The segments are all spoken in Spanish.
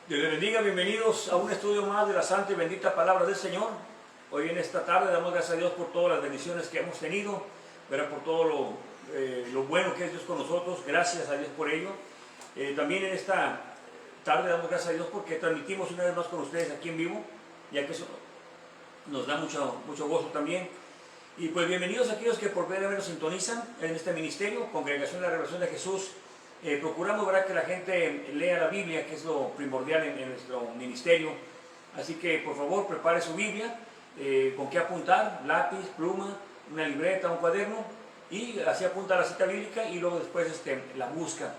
Dios les bendiga, bienvenidos a un estudio más de la santa y bendita palabra del Señor. Hoy en esta tarde damos gracias a Dios por todas las bendiciones que hemos tenido, ¿verdad? Por todo lo bueno que es Dios con nosotros, gracias a Dios por ello. También en esta tarde damos gracias a Dios porque transmitimos una vez más con ustedes aquí en vivo, ya que eso nos da mucho gozo también. Y pues bienvenidos a aquellos que por primera vez nos sintonizan en este ministerio, Congregación de la Revelación de Jesús. Procuramos, ¿verdad?, que la gente lea la Biblia, que es lo primordial en nuestro ministerio. Así que por favor prepare su Biblia, con qué apuntar, lápiz, pluma, una libreta, un cuaderno, y así apunta la cita bíblica y luego después la busca.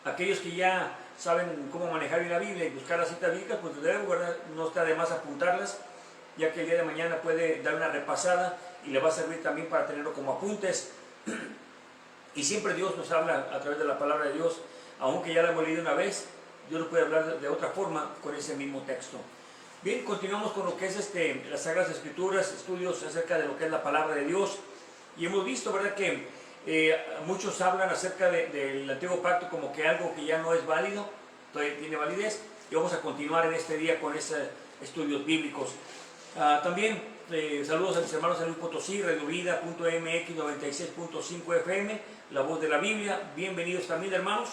Aquellos que ya saben cómo manejar bien la Biblia y buscar la cita bíblica, pues ¿verdad?, no está de más apuntarlas, ya que el día de mañana puede dar una repasada y le va a servir también para tenerlo como apuntes. Y siempre Dios nos habla a través de la palabra de Dios, aunque ya la hemos leído una vez, Dios nos puede hablar de otra forma con ese mismo texto. Bien, continuamos con lo que es las Sagradas Escrituras, estudios acerca de lo que es la palabra de Dios. Y hemos visto, ¿verdad?, que muchos hablan acerca del Antiguo Pacto como que algo que ya no es válido, todavía tiene validez. Y vamos a continuar en este día con esos estudios bíblicos. También saludos a mis hermanos en Luis Potosí, Radio Vida.mx 96.5 FM, La Voz de la Biblia. Bienvenidos también, hermanos.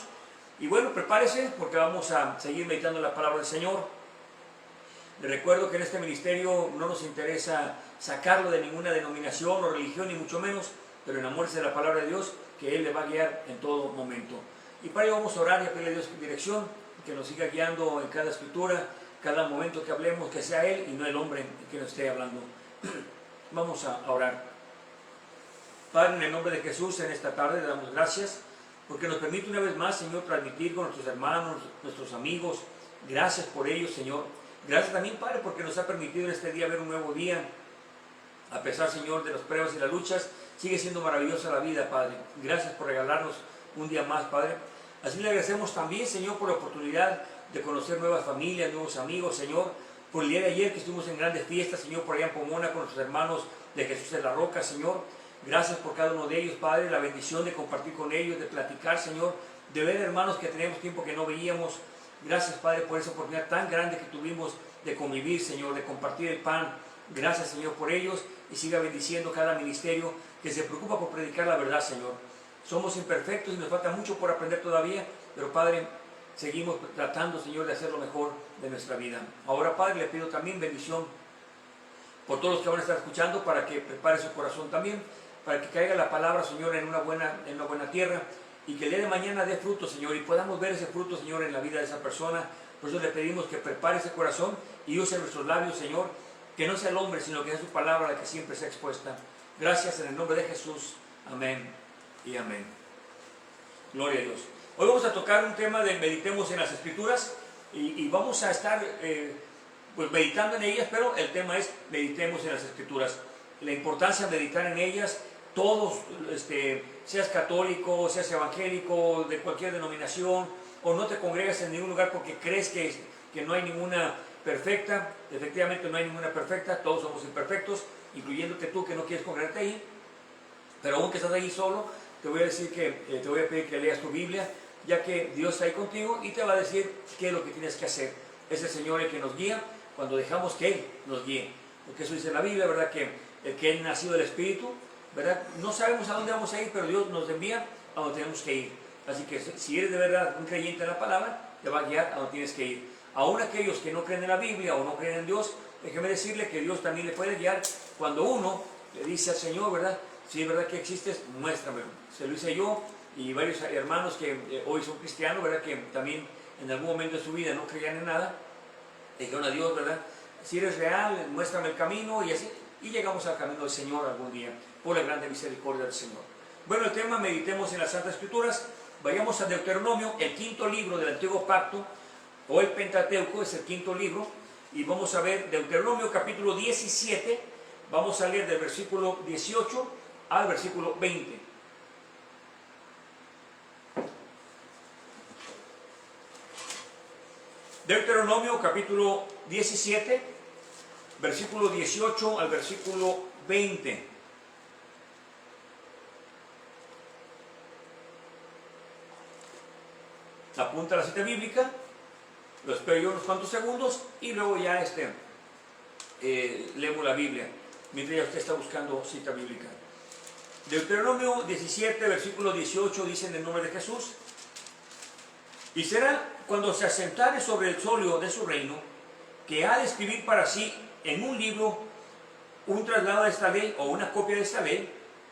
Y bueno, prepárese porque vamos a seguir meditando la palabra del Señor. Les recuerdo que en este ministerio no nos interesa sacarlo de ninguna denominación o religión, ni mucho menos, pero enamórese de la palabra de Dios, que Él le va a guiar en todo momento. Y para ello vamos a orar y a pedirle a Dios dirección, que nos siga guiando en cada escritura, cada momento que hablemos, que sea Él y no el hombre que nos esté hablando. Vamos a orar. Padre, en el nombre de Jesús, en esta tarde le damos gracias porque nos permite una vez más, Señor, transmitir con nuestros hermanos, nuestros amigos. Gracias por ellos, Señor. Gracias también, Padre, porque nos ha permitido en este día ver un nuevo día. A pesar, Señor, de las pruebas y las luchas, sigue siendo maravillosa la vida, Padre. Gracias por regalarnos un día más, Padre. Así le agradecemos también, Señor, por la oportunidad de conocer nuevas familias, nuevos amigos, Señor. Por el día de ayer que estuvimos en grandes fiestas, Señor, por allá en Pomona con nuestros hermanos de Jesús de la Roca, Señor. Gracias por cada uno de ellos, Padre, la bendición de compartir con ellos, de platicar, Señor, de ver hermanos que teníamos tiempo que no veíamos. Gracias, Padre, por esa oportunidad tan grande que tuvimos de convivir, Señor, de compartir el pan. Gracias, Señor, por ellos, y siga bendiciendo cada ministerio que se preocupa por predicar la verdad, Señor. Somos imperfectos y nos falta mucho por aprender todavía, pero, Padre, seguimos tratando, Señor, de hacer lo mejor de nuestra vida. Ahora, Padre, le pido también bendición por todos los que van a estar escuchando, para que prepare su corazón también, para que caiga la palabra, Señor, en una buena tierra, y que el día de mañana dé fruto, Señor, y podamos ver ese fruto, Señor, en la vida de esa persona. Por eso le pedimos que prepare ese corazón y use nuestros labios, Señor, que no sea el hombre, sino que sea su palabra la que siempre sea expuesta. Gracias en el nombre de Jesús. Amén y amén. Gloria a Dios. Hoy vamos a tocar un tema de meditemos en las Escrituras, y vamos a estar pues meditando en ellas, pero el tema es meditemos en las Escrituras. La importancia de meditar en ellas. Todos, seas católico, seas evangélico, de cualquier denominación, o no te congregas en ningún lugar porque crees que no hay ninguna perfecta. Efectivamente no hay ninguna perfecta, todos somos imperfectos, incluyéndote tú que no quieres congregarte ahí. Pero aunque estás ahí solo, te voy a decir te voy a pedir que leas tu Biblia, ya que Dios está ahí contigo y te va a decir qué es lo que tienes que hacer. Es el Señor el que nos guía cuando dejamos que Él nos guíe. Porque eso dice la Biblia, ¿verdad? Que el que es nacido del Espíritu, ¿verdad? No sabemos a dónde vamos a ir, pero Dios nos envía a donde tenemos que ir. Así que si eres de verdad un creyente en la palabra, te va a guiar a donde tienes que ir. Aún aquellos que no creen en la Biblia o no creen en Dios, déjeme decirle que Dios también le puede guiar cuando uno le dice al Señor, ¿verdad? Si es verdad que existes, muéstramelo. Se lo hice yo y varios hermanos que hoy son cristianos, ¿verdad? Que también en algún momento de su vida no creían en nada. Le dijeron a Dios, ¿verdad? Si eres real, muéstrame el camino, y así. Y llegamos al camino del Señor algún día, por la grande misericordia del Señor. Bueno, el tema, meditemos en las Santas Escrituras. Vayamos a Deuteronomio, el quinto libro del Antiguo Pacto, o el Pentateuco, es el quinto libro, y vamos a ver Deuteronomio capítulo 17, vamos a leer del versículo 18 al versículo 20. Deuteronomio capítulo 17, versículo 18 al versículo 20. Apunta la cita bíblica. Lo espero yo unos cuantos segundos y luego ya leemos la Biblia, mientras ya usted está buscando cita bíblica. Deuteronomio 17, versículo 18 dice en el nombre de Jesús: y será cuando se asentare sobre el solio de su reino, que ha de escribir para sí en un libro un traslado de esta ley o una copia de esta ley,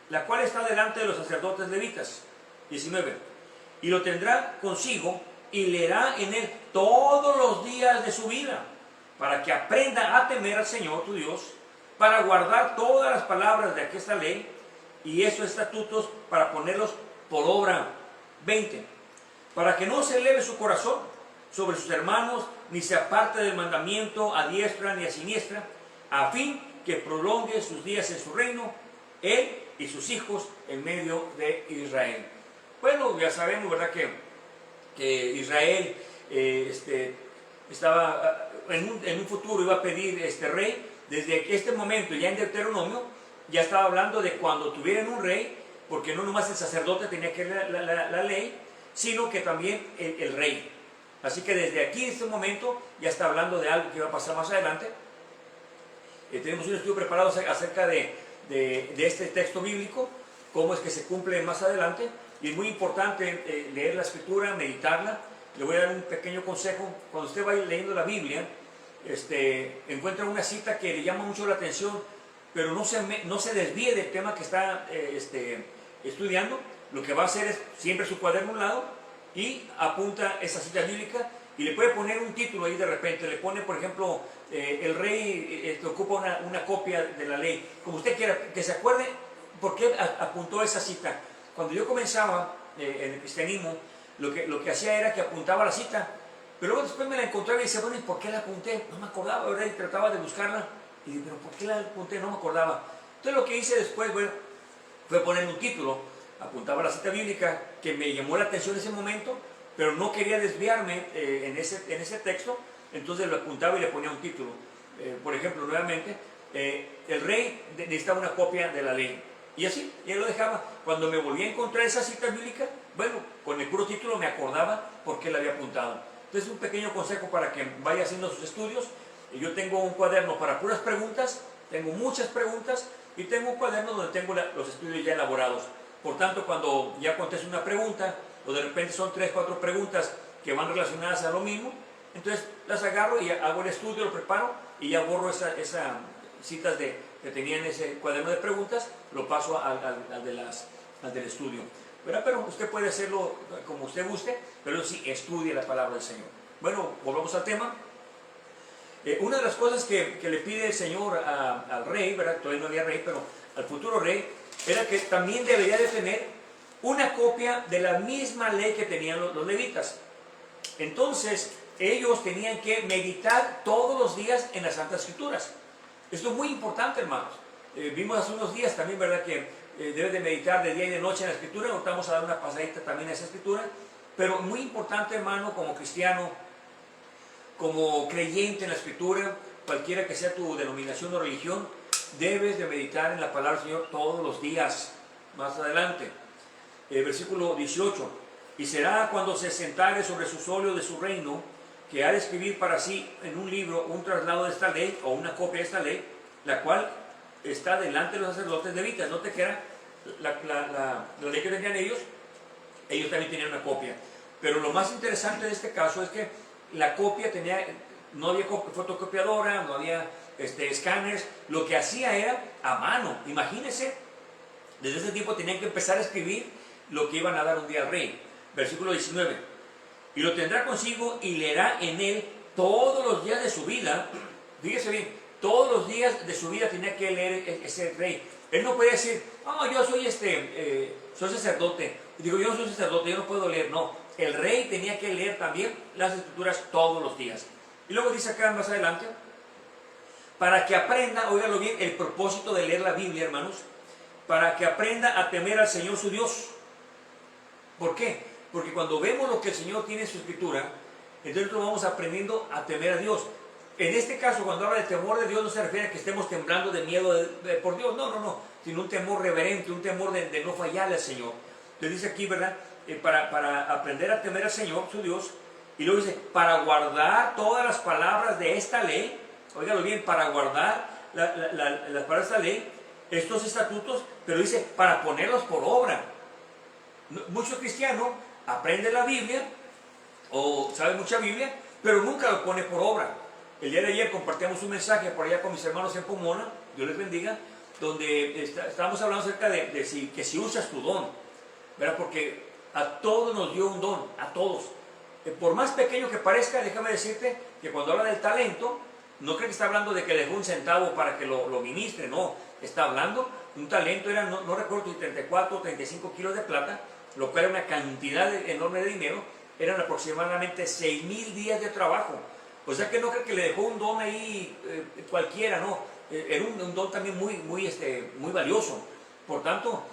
la cual está delante de los sacerdotes levitas. 19. Y lo tendrá consigo y leerá en él todos los días de su vida, para que aprenda a temer al Señor tu Dios, para guardar todas las palabras de esta ley y esos estatutos, para ponerlos por obra. 20. Para que no se eleve su corazón sobre sus hermanos, ni se aparte del mandamiento a diestra ni a siniestra, a fin que prolongue sus días en su reino, él y sus hijos en medio de Israel. Bueno, ya sabemos, ¿verdad?, que Israel estaba en un futuro iba a pedir rey. Desde que este momento, ya en Deuteronomio, ya estaba hablando de cuando tuvieran un rey, porque no nomás el sacerdote tenía que leer la ley, sino que también el rey. Así que desde aquí, en este momento, ya está hablando de algo que va a pasar más adelante. Tenemos un estudio preparado acerca de este texto bíblico, cómo es que se cumple más adelante, y es muy importante leer la Escritura, meditarla. Le voy a dar un pequeño consejo. Cuando usted vaya leyendo la Biblia, encuentra una cita que le llama mucho la atención, pero no se desvíe del tema que está estudiando. Lo que va a hacer es siempre su cuaderno a un lado y apunta esa cita bíblica, y le puede poner un título ahí de repente. Le pone, por ejemplo, el rey ocupa una copia de la ley, como usted quiera, que se acuerde por qué apuntó esa cita. Cuando yo comenzaba en el cristianismo, lo que hacía era que apuntaba la cita, pero luego después me la encontraba y decía, bueno, ¿y por qué la apunté? No me acordaba, ¿verdad? Y trataba de buscarla y digo, pero ¿por qué la apunté? No me acordaba. Entonces lo que hice después, bueno, fue poner un título. Apuntaba la cita bíblica que me llamó la atención en ese momento, pero no quería desviarme en ese texto, entonces lo apuntaba y le ponía un título. Por ejemplo, nuevamente, el rey necesitaba una copia de la ley. Y así, y él lo dejaba. Cuando me volví a encontrar esa cita bíblica, bueno, con el puro título me acordaba por qué la había apuntado. Entonces, un pequeño consejo para que vaya haciendo sus estudios. Yo tengo un cuaderno para puras preguntas, tengo muchas preguntas, y tengo un cuaderno donde tengo los estudios ya elaborados. Por tanto, cuando ya contesto una pregunta, o de repente son 3, 4 preguntas que van relacionadas a lo mismo, entonces las agarro y hago el estudio, lo preparo, y ya borro esas citas que tenía en ese cuaderno de preguntas, lo paso al del estudio. ¿Verdad? Pero usted puede hacerlo como usted guste, pero sí estudie la palabra del Señor. Bueno, volvamos al tema. Una de las cosas que le pide el Señor al rey, ¿verdad? Todavía no había rey, pero al futuro rey, era que también debería de tener una copia de la misma ley que tenían los levitas. Entonces, ellos tenían que meditar todos los días en las Santas Escrituras. Esto es muy importante, hermanos. Vimos hace unos días también, ¿verdad?, que debes de meditar de día y de noche en la Escritura. Nos vamos a dar una pasadita también a esa Escritura. Pero muy importante, hermano, como cristiano, como creyente en la Escritura, cualquiera que sea tu denominación o religión, debes de meditar en la palabra del Señor todos los días. Más adelante, versículo 18: y será cuando se sentare sobre su solio de su reino, que ha de escribir para sí en un libro un traslado de esta ley, o una copia de esta ley, la cual está delante de los sacerdotes levitas. Note que era la ley que tenían ellos también tenían una copia. Pero lo más interesante de este caso es que la copia no había fotocopiadora, no había escáneres. Lo que hacía era a mano. Imagínense, desde ese tiempo tenían que empezar a escribir lo que iban a dar un día al rey. Versículo 19: y lo tendrá consigo y leerá en él todos los días de su vida. Fíjese bien, todos los días de su vida tenía que leer ese rey. Él no podía decir, yo soy soy sacerdote. Y digo, yo no soy sacerdote, yo no puedo leer. No, el rey tenía que leer también las Escrituras todos los días. Y luego dice acá más adelante, para que aprenda, óigalo bien, el propósito de leer la Biblia, hermanos, para que aprenda a temer al Señor su Dios. ¿Por qué? Porque cuando vemos lo que el Señor tiene en su Escritura, entonces nosotros vamos aprendiendo a temer a Dios. En este caso, cuando habla de temor de Dios, no se refiere a que estemos temblando de miedo por Dios, no, sino un temor reverente, un temor de no fallarle al Señor. Entonces dice aquí, ¿verdad? Para aprender a temer al Señor, su Dios, Y luego dice, para guardar todas las palabras de esta ley, óigalo bien, para guardar las palabras de esta ley, estos estatutos, pero dice, para ponerlos por obra. Muchos cristianos aprenden la Biblia, o saben mucha Biblia, pero nunca lo pone por obra. El día de ayer compartíamos un mensaje por allá con mis hermanos en Pomona, Dios les bendiga, donde estábamos hablando acerca de que si usas tu don, ¿verdad? Porque a todos nos dio un don, a todos. Por más pequeño que parezca, déjame decirte que cuando habla del talento, no creo que está hablando de que dejó un centavo para que lo ministre, no. Está hablando, un talento era, no recuerdo si 34 o 35 kilos de plata, lo cual era una cantidad enorme de dinero, eran aproximadamente 6,000 días de trabajo. O sea que no creo que le dejó un don ahí cualquiera, no. Era un don también muy valioso. Por tanto,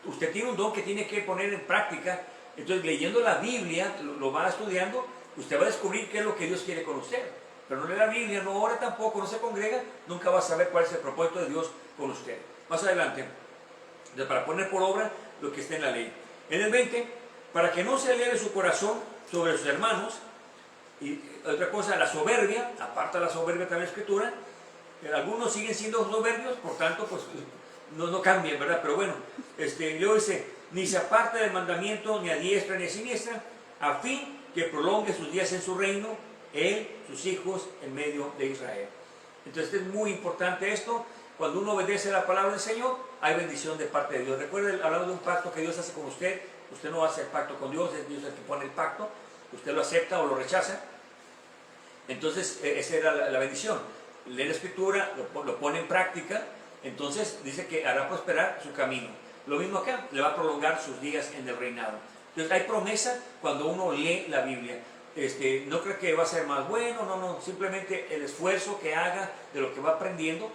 usted tiene un don que tiene que poner en práctica. Entonces, leyendo la Biblia, lo va estudiando, usted va a descubrir qué es lo que Dios quiere con usted. Pero no lee la Biblia, no ora tampoco, no se congrega, nunca va a saber cuál es el propósito de Dios con usted. Más adelante, para poner por obra lo que está en la ley. En el 20, para que no se eleve su corazón sobre sus hermanos, y otra cosa, la soberbia, aparta la soberbia también la Escritura, algunos siguen siendo soberbios, por tanto, pues no cambien, ¿verdad? Pero bueno, luego dice, ni se aparte del mandamiento, ni a diestra ni a siniestra, a fin que prolongue sus días en su reino, él, sus hijos, en medio de Israel. Entonces es muy importante esto. Cuando uno obedece la palabra del Señor, hay bendición de parte de Dios. Recuerde, hablando de un pacto que Dios hace con usted, usted no hace el pacto con Dios, es Dios el que pone el pacto, usted lo acepta o lo rechaza. Entonces esa era la bendición. Lee la Escritura, lo pone en práctica, entonces dice que hará prosperar su camino. Lo mismo acá, le va a prolongar sus días en el reinado. Entonces hay promesa cuando uno lee la Biblia. No creo que va a ser más bueno, no, simplemente el esfuerzo que haga de lo que va aprendiendo,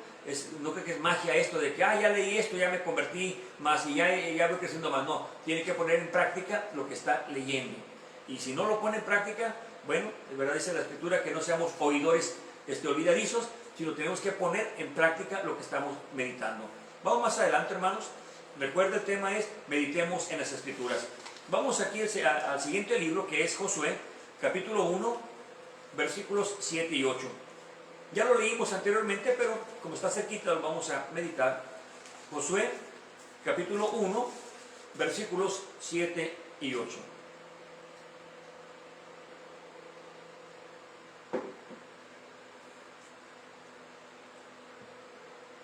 no creo que es magia esto de que ya leí esto, ya me convertí más y ya voy creciendo más. No, tiene que poner en práctica lo que está leyendo. Y si no lo pone en práctica, bueno, de verdad dice la Escritura que no seamos oidores olvidadizos, sino tenemos que poner en práctica lo que estamos meditando. Vamos más adelante, hermanos. Recuerda, el tema es meditemos en las Escrituras. Vamos aquí al siguiente libro, que es Josué, capítulo 1, versículos 7 y 8. Ya lo leímos anteriormente, pero como está cerquita lo vamos a meditar. Josué, capítulo 1, versículos 7 y 8.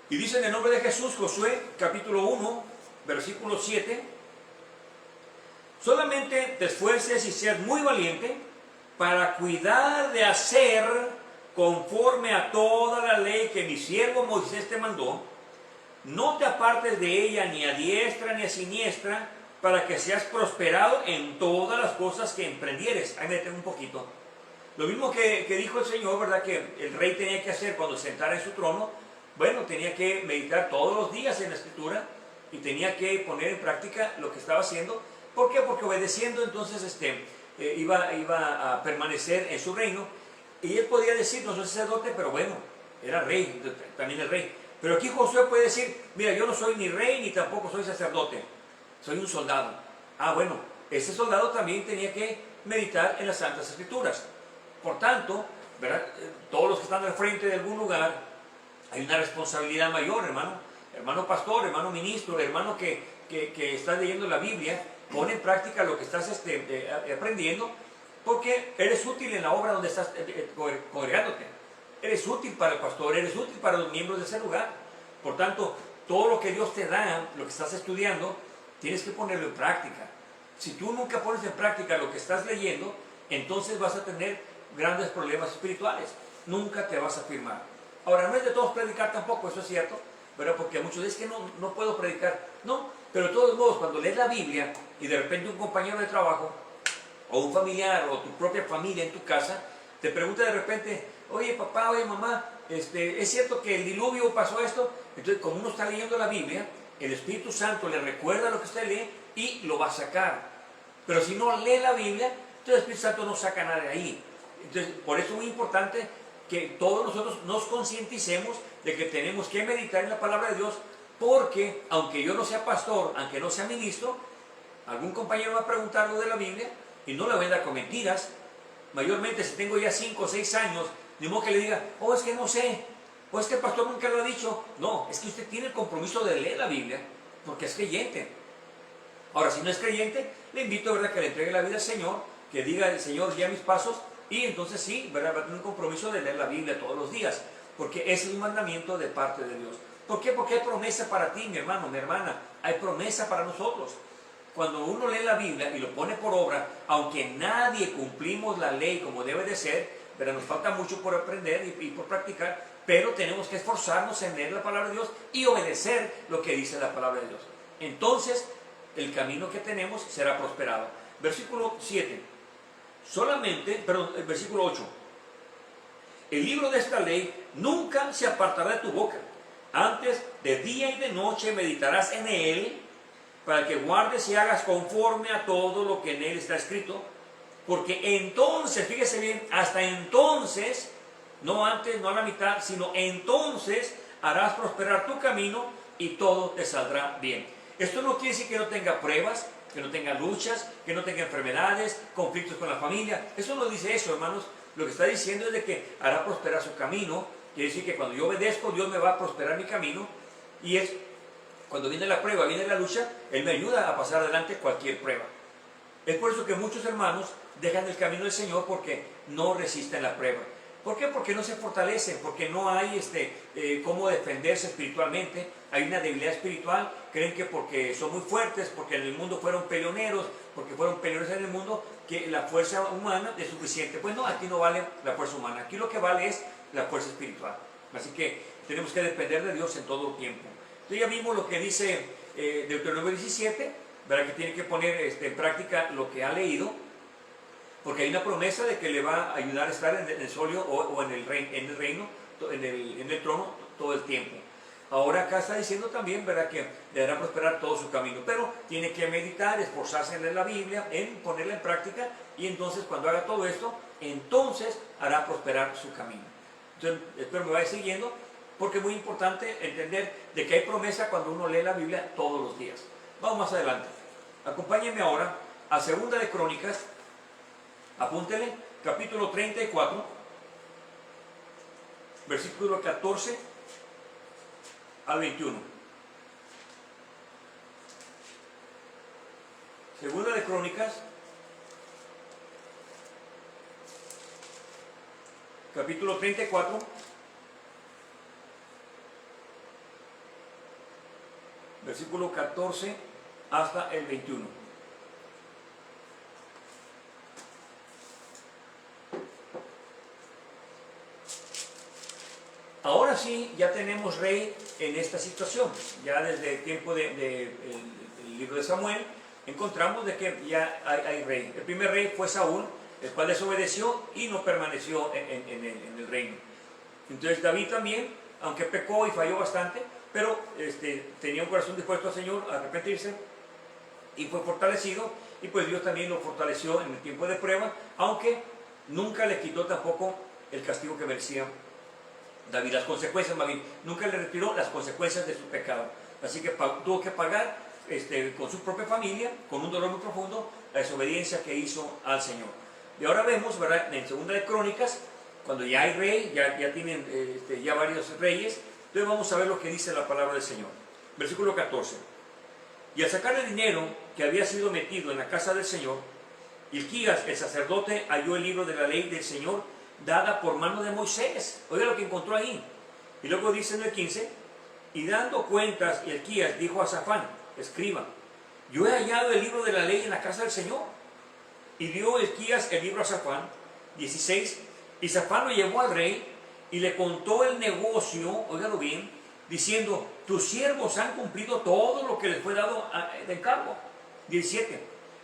Y dice en el nombre de Jesús, Josué, capítulo 1, versículo 7, solamente te esfuerces y seas muy valiente para cuidar de hacer conforme a toda la ley que mi siervo Moisés te mandó. No te apartes de ella ni a diestra ni a siniestra, para que seas prosperado en todas las cosas que emprendieres. Ahí me detengo un poquito. Lo mismo que dijo el Señor, ¿verdad? Que el rey tenía que hacer cuando se sentara en su trono. Bueno, tenía que meditar todos los días en la Escritura y tenía que poner en práctica lo que estaba haciendo. ¿Por qué? Porque obedeciendo entonces iba a permanecer en su reino. Y él podía decir, no soy sacerdote, pero bueno, era rey, también el rey. Pero aquí Josué puede decir, mira, yo no soy ni rey ni tampoco soy sacerdote, soy un soldado. Bueno, ese soldado también tenía que meditar en las Santas Escrituras. Por tanto, ¿verdad? Todos los que están al frente de algún lugar, hay una responsabilidad mayor, hermano pastor, hermano ministro, hermano que está leyendo la Biblia. Pon en práctica lo que estás aprendiendo, porque eres útil en la obra donde estás congregándote. Eres útil para el pastor, eres útil para los miembros de ese lugar. Por tanto, todo lo que Dios te da, lo que estás estudiando, tienes que ponerlo en práctica. Si tú nunca pones en práctica lo que estás leyendo, entonces vas a tener grandes problemas espirituales. Nunca te vas a afirmar. Ahora, no es de todos predicar tampoco, eso es cierto, ¿verdad? Porque muchos dicen que no puedo predicar. No, pero de todos modos, cuando lees la Biblia y de repente un compañero de trabajo o un familiar o tu propia familia en tu casa te pregunta de repente, oye papá, oye mamá, ¿es cierto que el diluvio pasó esto? Entonces, como uno está leyendo la Biblia, el Espíritu Santo le recuerda lo que usted lee y lo va a sacar. Pero si no lee la Biblia, entonces el Espíritu Santo no saca nada de ahí. Entonces, por eso es muy importante que todos nosotros nos concienticemos de que tenemos que meditar en la palabra de Dios, porque aunque yo no sea pastor, aunque no sea ministro, algún compañero va a preguntar algo de la Biblia y no le voy a dar con mentiras. Mayormente si tengo ya 5 o 6 años, ni modo que le diga, oh, es que no sé, o es que el pastor nunca lo ha dicho. No, es que usted tiene el compromiso de leer la Biblia porque es creyente. Ahora, si no es creyente, le invito, ¿verdad?, que le entregue la vida al Señor, que diga, el Señor guía mis pasos, y entonces sí, ¿verdad?, va a tener un compromiso de leer la Biblia todos los días, porque ese es un mandamiento de parte de Dios. ¿Por qué? Porque hay promesa para ti, mi hermano, mi hermana, hay promesa para nosotros. Cuando uno lee la Biblia y lo pone por obra, aunque nadie cumplimos la ley como debe de ser, pero nos falta mucho por aprender y por practicar, pero tenemos que esforzarnos en leer la palabra de Dios y obedecer lo que dice la palabra de Dios. Entonces, el camino que tenemos será prosperado. Versículo 7. Versículo 8. El libro de esta ley nunca se apartará de tu boca. Antes, de día y de noche meditarás en él, para que guardes y hagas conforme a todo lo que en él está escrito. Porque entonces, fíjese bien, hasta entonces, no antes, no a la mitad, sino entonces harás prosperar tu camino y todo te saldrá bien. Esto no quiere decir que no tenga pruebas, que no tenga luchas, que no tenga enfermedades, conflictos con la familia. Eso no dice eso, hermanos. Lo que está diciendo es de que hará prosperar su camino. Quiere decir que cuando yo obedezco, Dios me va a prosperar mi camino. Y es cuando viene la prueba, viene la lucha, Él me ayuda a pasar adelante cualquier prueba. Es por eso que muchos hermanos dejan el camino del Señor porque no resisten la prueba. ¿Por qué? Porque no se fortalecen, porque no hay cómo defenderse espiritualmente. Hay una debilidad espiritual. Creen que porque son muy fuertes, porque en el mundo fueron peleoneros, porque fueron peleoneros en el mundo, que la fuerza humana es suficiente. Pues no, aquí no vale la fuerza humana. Aquí lo que vale es la fuerza espiritual. Así que tenemos que depender de Dios en todo tiempo. Entonces ya vimos lo que dice Deuteronomio 17, ¿verdad?, que tiene que poner en práctica lo que ha leído, porque hay una promesa de que le va a ayudar a estar en el solio o en el reino, en el trono todo el tiempo. Ahora acá está diciendo también, ¿verdad?, que le hará prosperar todo su camino, pero tiene que meditar, esforzarse en leer la Biblia, en ponerla en práctica, y entonces cuando haga todo esto, entonces hará prosperar su camino. Entonces espero me vaya siguiendo, porque es muy importante entender de que hay promesa cuando uno lee la Biblia todos los días. Vamos más adelante. Acompáñenme ahora a Segunda de Crónicas. Apúntele, capítulo 34, versículo 14 al 21. Segunda de Crónicas, capítulo 34, versículo 14 hasta el 21. Ahora sí, ya tenemos rey en esta situación. Ya desde el tiempo del libro de Samuel, encontramos de que ya hay rey. El primer rey fue Saúl, el cual desobedeció y no permaneció en el reino. Entonces David también, aunque pecó y falló bastante, pero tenía un corazón dispuesto al Señor a arrepentirse y fue fortalecido, y pues Dios también lo fortaleció en el tiempo de prueba, aunque nunca le quitó tampoco el castigo que merecía David, las consecuencias, más bien, nunca le retiró las consecuencias de su pecado. Así que tuvo que pagar con su propia familia, con un dolor muy profundo, la desobediencia que hizo al Señor. Y ahora vemos, ¿verdad?, en Segunda de Crónicas, cuando ya hay rey, ya tienen ya varios reyes. Entonces vamos a ver lo que dice la palabra del Señor. Versículo 14. Y al sacar el dinero que había sido metido en la casa del Señor, Hilquías, el sacerdote, halló el libro de la ley del Señor, dada por mano de Moisés. Oiga lo que encontró ahí. Y luego dice en el 15, y dando cuentas, Hilquías dijo a Safán, escriba, yo he hallado el libro de la ley en la casa del Señor. Y dio Hilquías el libro a Safán. 16, y Safán lo llevó al rey y le contó el negocio, óigalo bien, diciendo, tus siervos han cumplido todo lo que les fue dado de encargo. 17,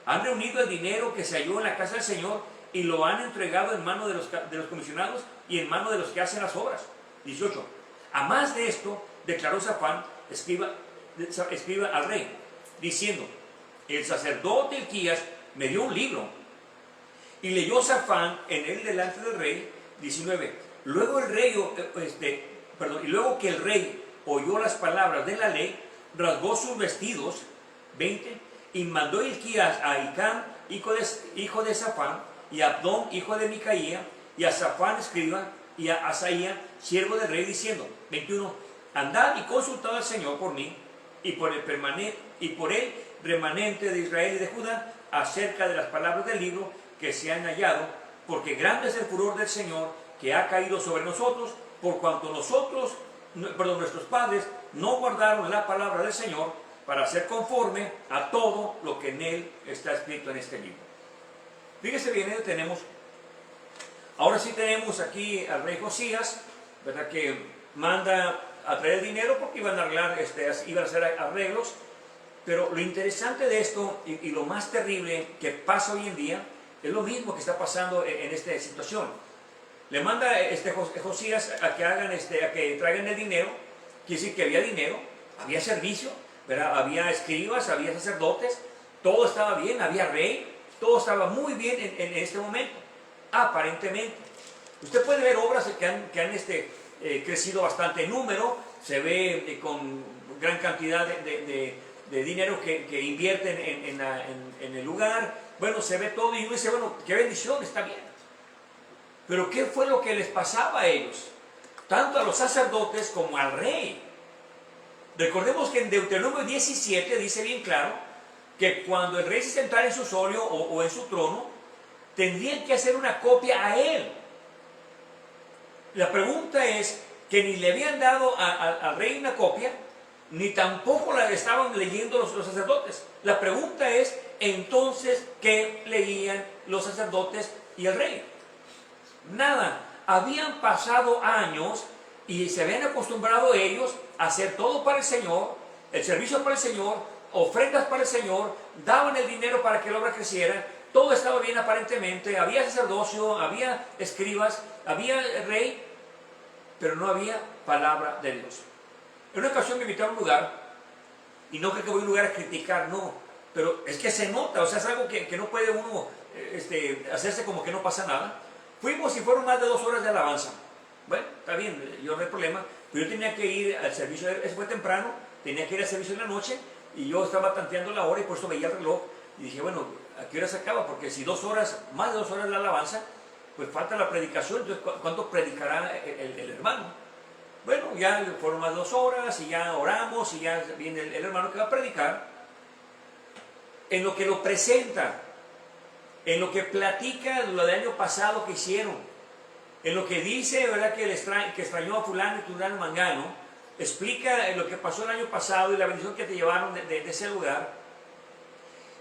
han reunido el dinero que se halló en la casa del Señor y lo han entregado en mano de los comisionados y en mano de los que hacen las obras. 18. A más de esto, declaró Safán, escriba al rey, diciendo, el sacerdote Hilquías me dio un libro. Y leyó Safán en él delante del rey. 19. Luego luego que el rey oyó las palabras de la ley, rasgó sus vestidos. 20. Y mandó Hilquías a Hicam, hijo de Safán, y a Abdón, hijo de Micaía, y a Safán, escriba, y a Asaía, siervo del rey, diciendo, 21, andad y consultad al Señor por mí, y por el remanente de Israel y de Judá, acerca de las palabras del libro que se han hallado, porque grande es el furor del Señor que ha caído sobre nosotros, por cuanto nuestros padres no guardaron la palabra del Señor para hacer conforme a todo lo que en él está escrito en este libro. Fíjese bien, ahora sí tenemos aquí al rey Josías, ¿verdad?, que manda a traer dinero porque iban a arreglar, iban a hacer arreglos. Pero lo interesante de esto y lo más terrible que pasa hoy en día es lo mismo que está pasando en esta situación. Le manda Josías a que hagan, a que traigan el dinero. Quiere decir que había dinero, había servicio, ¿verdad?, había escribas, había sacerdotes, todo estaba bien, había rey, todo estaba muy bien en este momento, aparentemente. Usted puede ver obras que han crecido bastante en número, se ve con gran cantidad de dinero que invierten en el lugar. Bueno, se ve todo y uno dice, bueno, qué bendición, está bien. Pero ¿qué fue lo que les pasaba a ellos? Tanto a los sacerdotes como al rey. Recordemos que en Deuteronomio 17 dice bien claro que cuando el rey se sentara en su solio o en su trono, tendrían que hacer una copia a él. La pregunta es que ni le habían dado al rey una copia, ni tampoco la estaban leyendo los sacerdotes. La pregunta es, entonces, ¿qué leían los sacerdotes y el rey? Nada. Habían pasado años y se habían acostumbrado ellos a hacer todo para el Señor, el servicio para el Señor, ofrendas para el Señor, daban el dinero para que la obra creciera, todo estaba bien aparentemente, había sacerdocio, había escribas, había rey, pero no había palabra de Dios. En una ocasión me invitaron a un lugar, y no creo que voy a un lugar a criticar, no, pero es que se nota, o sea, es algo que no puede uno hacerse como que no pasa nada. Fuimos y fueron más de 2 horas de alabanza. Bueno, está bien, yo no hay problema, pero yo tenía que ir al servicio, eso fue temprano, tenía que ir al servicio en la noche, y yo estaba tanteando la hora y por eso veía el reloj, y dije, bueno, ¿a qué hora se acaba? Porque si 2 horas, más de 2 horas de alabanza, pues falta la predicación, entonces ¿cuánto predicará el hermano? Bueno, ya fueron más de 2 horas y ya oramos y ya viene el hermano que va a predicar. En lo que lo presenta, en lo que platica lo del año pasado que hicieron, en lo que dice, ¿verdad?, que extrañó a fulano y fulano mangano, explica lo que pasó el año pasado y la bendición que te llevaron de ese lugar.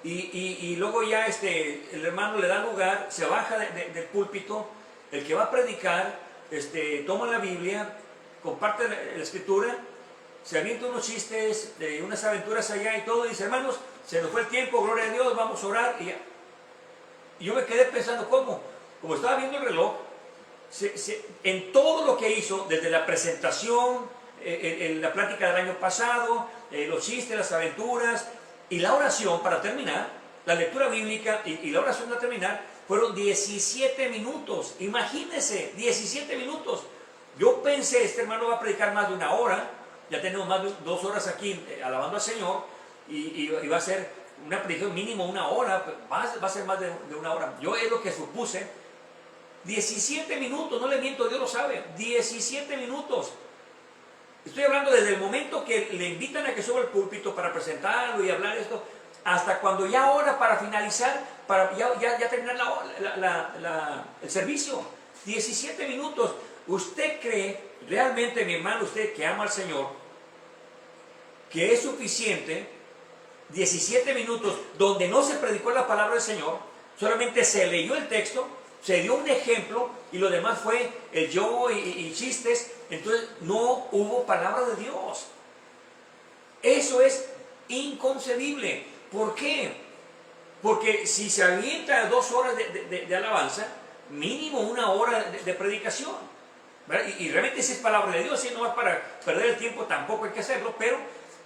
Y luego ya el hermano le da lugar, se baja del púlpito, el que va a predicar, toma la Biblia, comparte la escritura, se avienta unos chistes, unas aventuras allá y todo, y dice, hermanos, se nos fue el tiempo, gloria a Dios, vamos a orar. Y yo me quedé pensando, como estaba viendo el reloj, en todo lo que hizo, desde la presentación, en la plática del año pasado, los chistes, las aventuras, y la oración para terminar, la lectura bíblica y la oración para terminar, fueron 17 minutos. Imagínense, 17 minutos. Yo pensé, este hermano va a predicar más de 1 hora, ya tenemos más de 2 horas aquí alabando al Señor, y va a ser una predicación mínimo 1 hora, va a ser más de 1 hora. Yo es lo que supuse. 17 minutos, no le miento, Dios lo sabe, 17 minutos. Estoy hablando desde el momento que le invitan a que suba al púlpito para presentarlo y hablar esto, hasta cuando ya ora para finalizar, para ya terminar el servicio. 17 minutos. ¿Usted cree, realmente, mi hermano, usted que ama al Señor, que es suficiente 17 minutos donde no se predicó la palabra del Señor, solamente se leyó el texto, se dio un ejemplo y lo demás fue el yo y chistes? Entonces no hubo palabra de Dios. Eso es inconcebible. ¿Por qué? Porque si se avienta 2 horas de alabanza, mínimo 1 hora de predicación, ¿verdad? Y realmente si es palabra de Dios, si no es para perder el tiempo, tampoco hay que hacerlo. Pero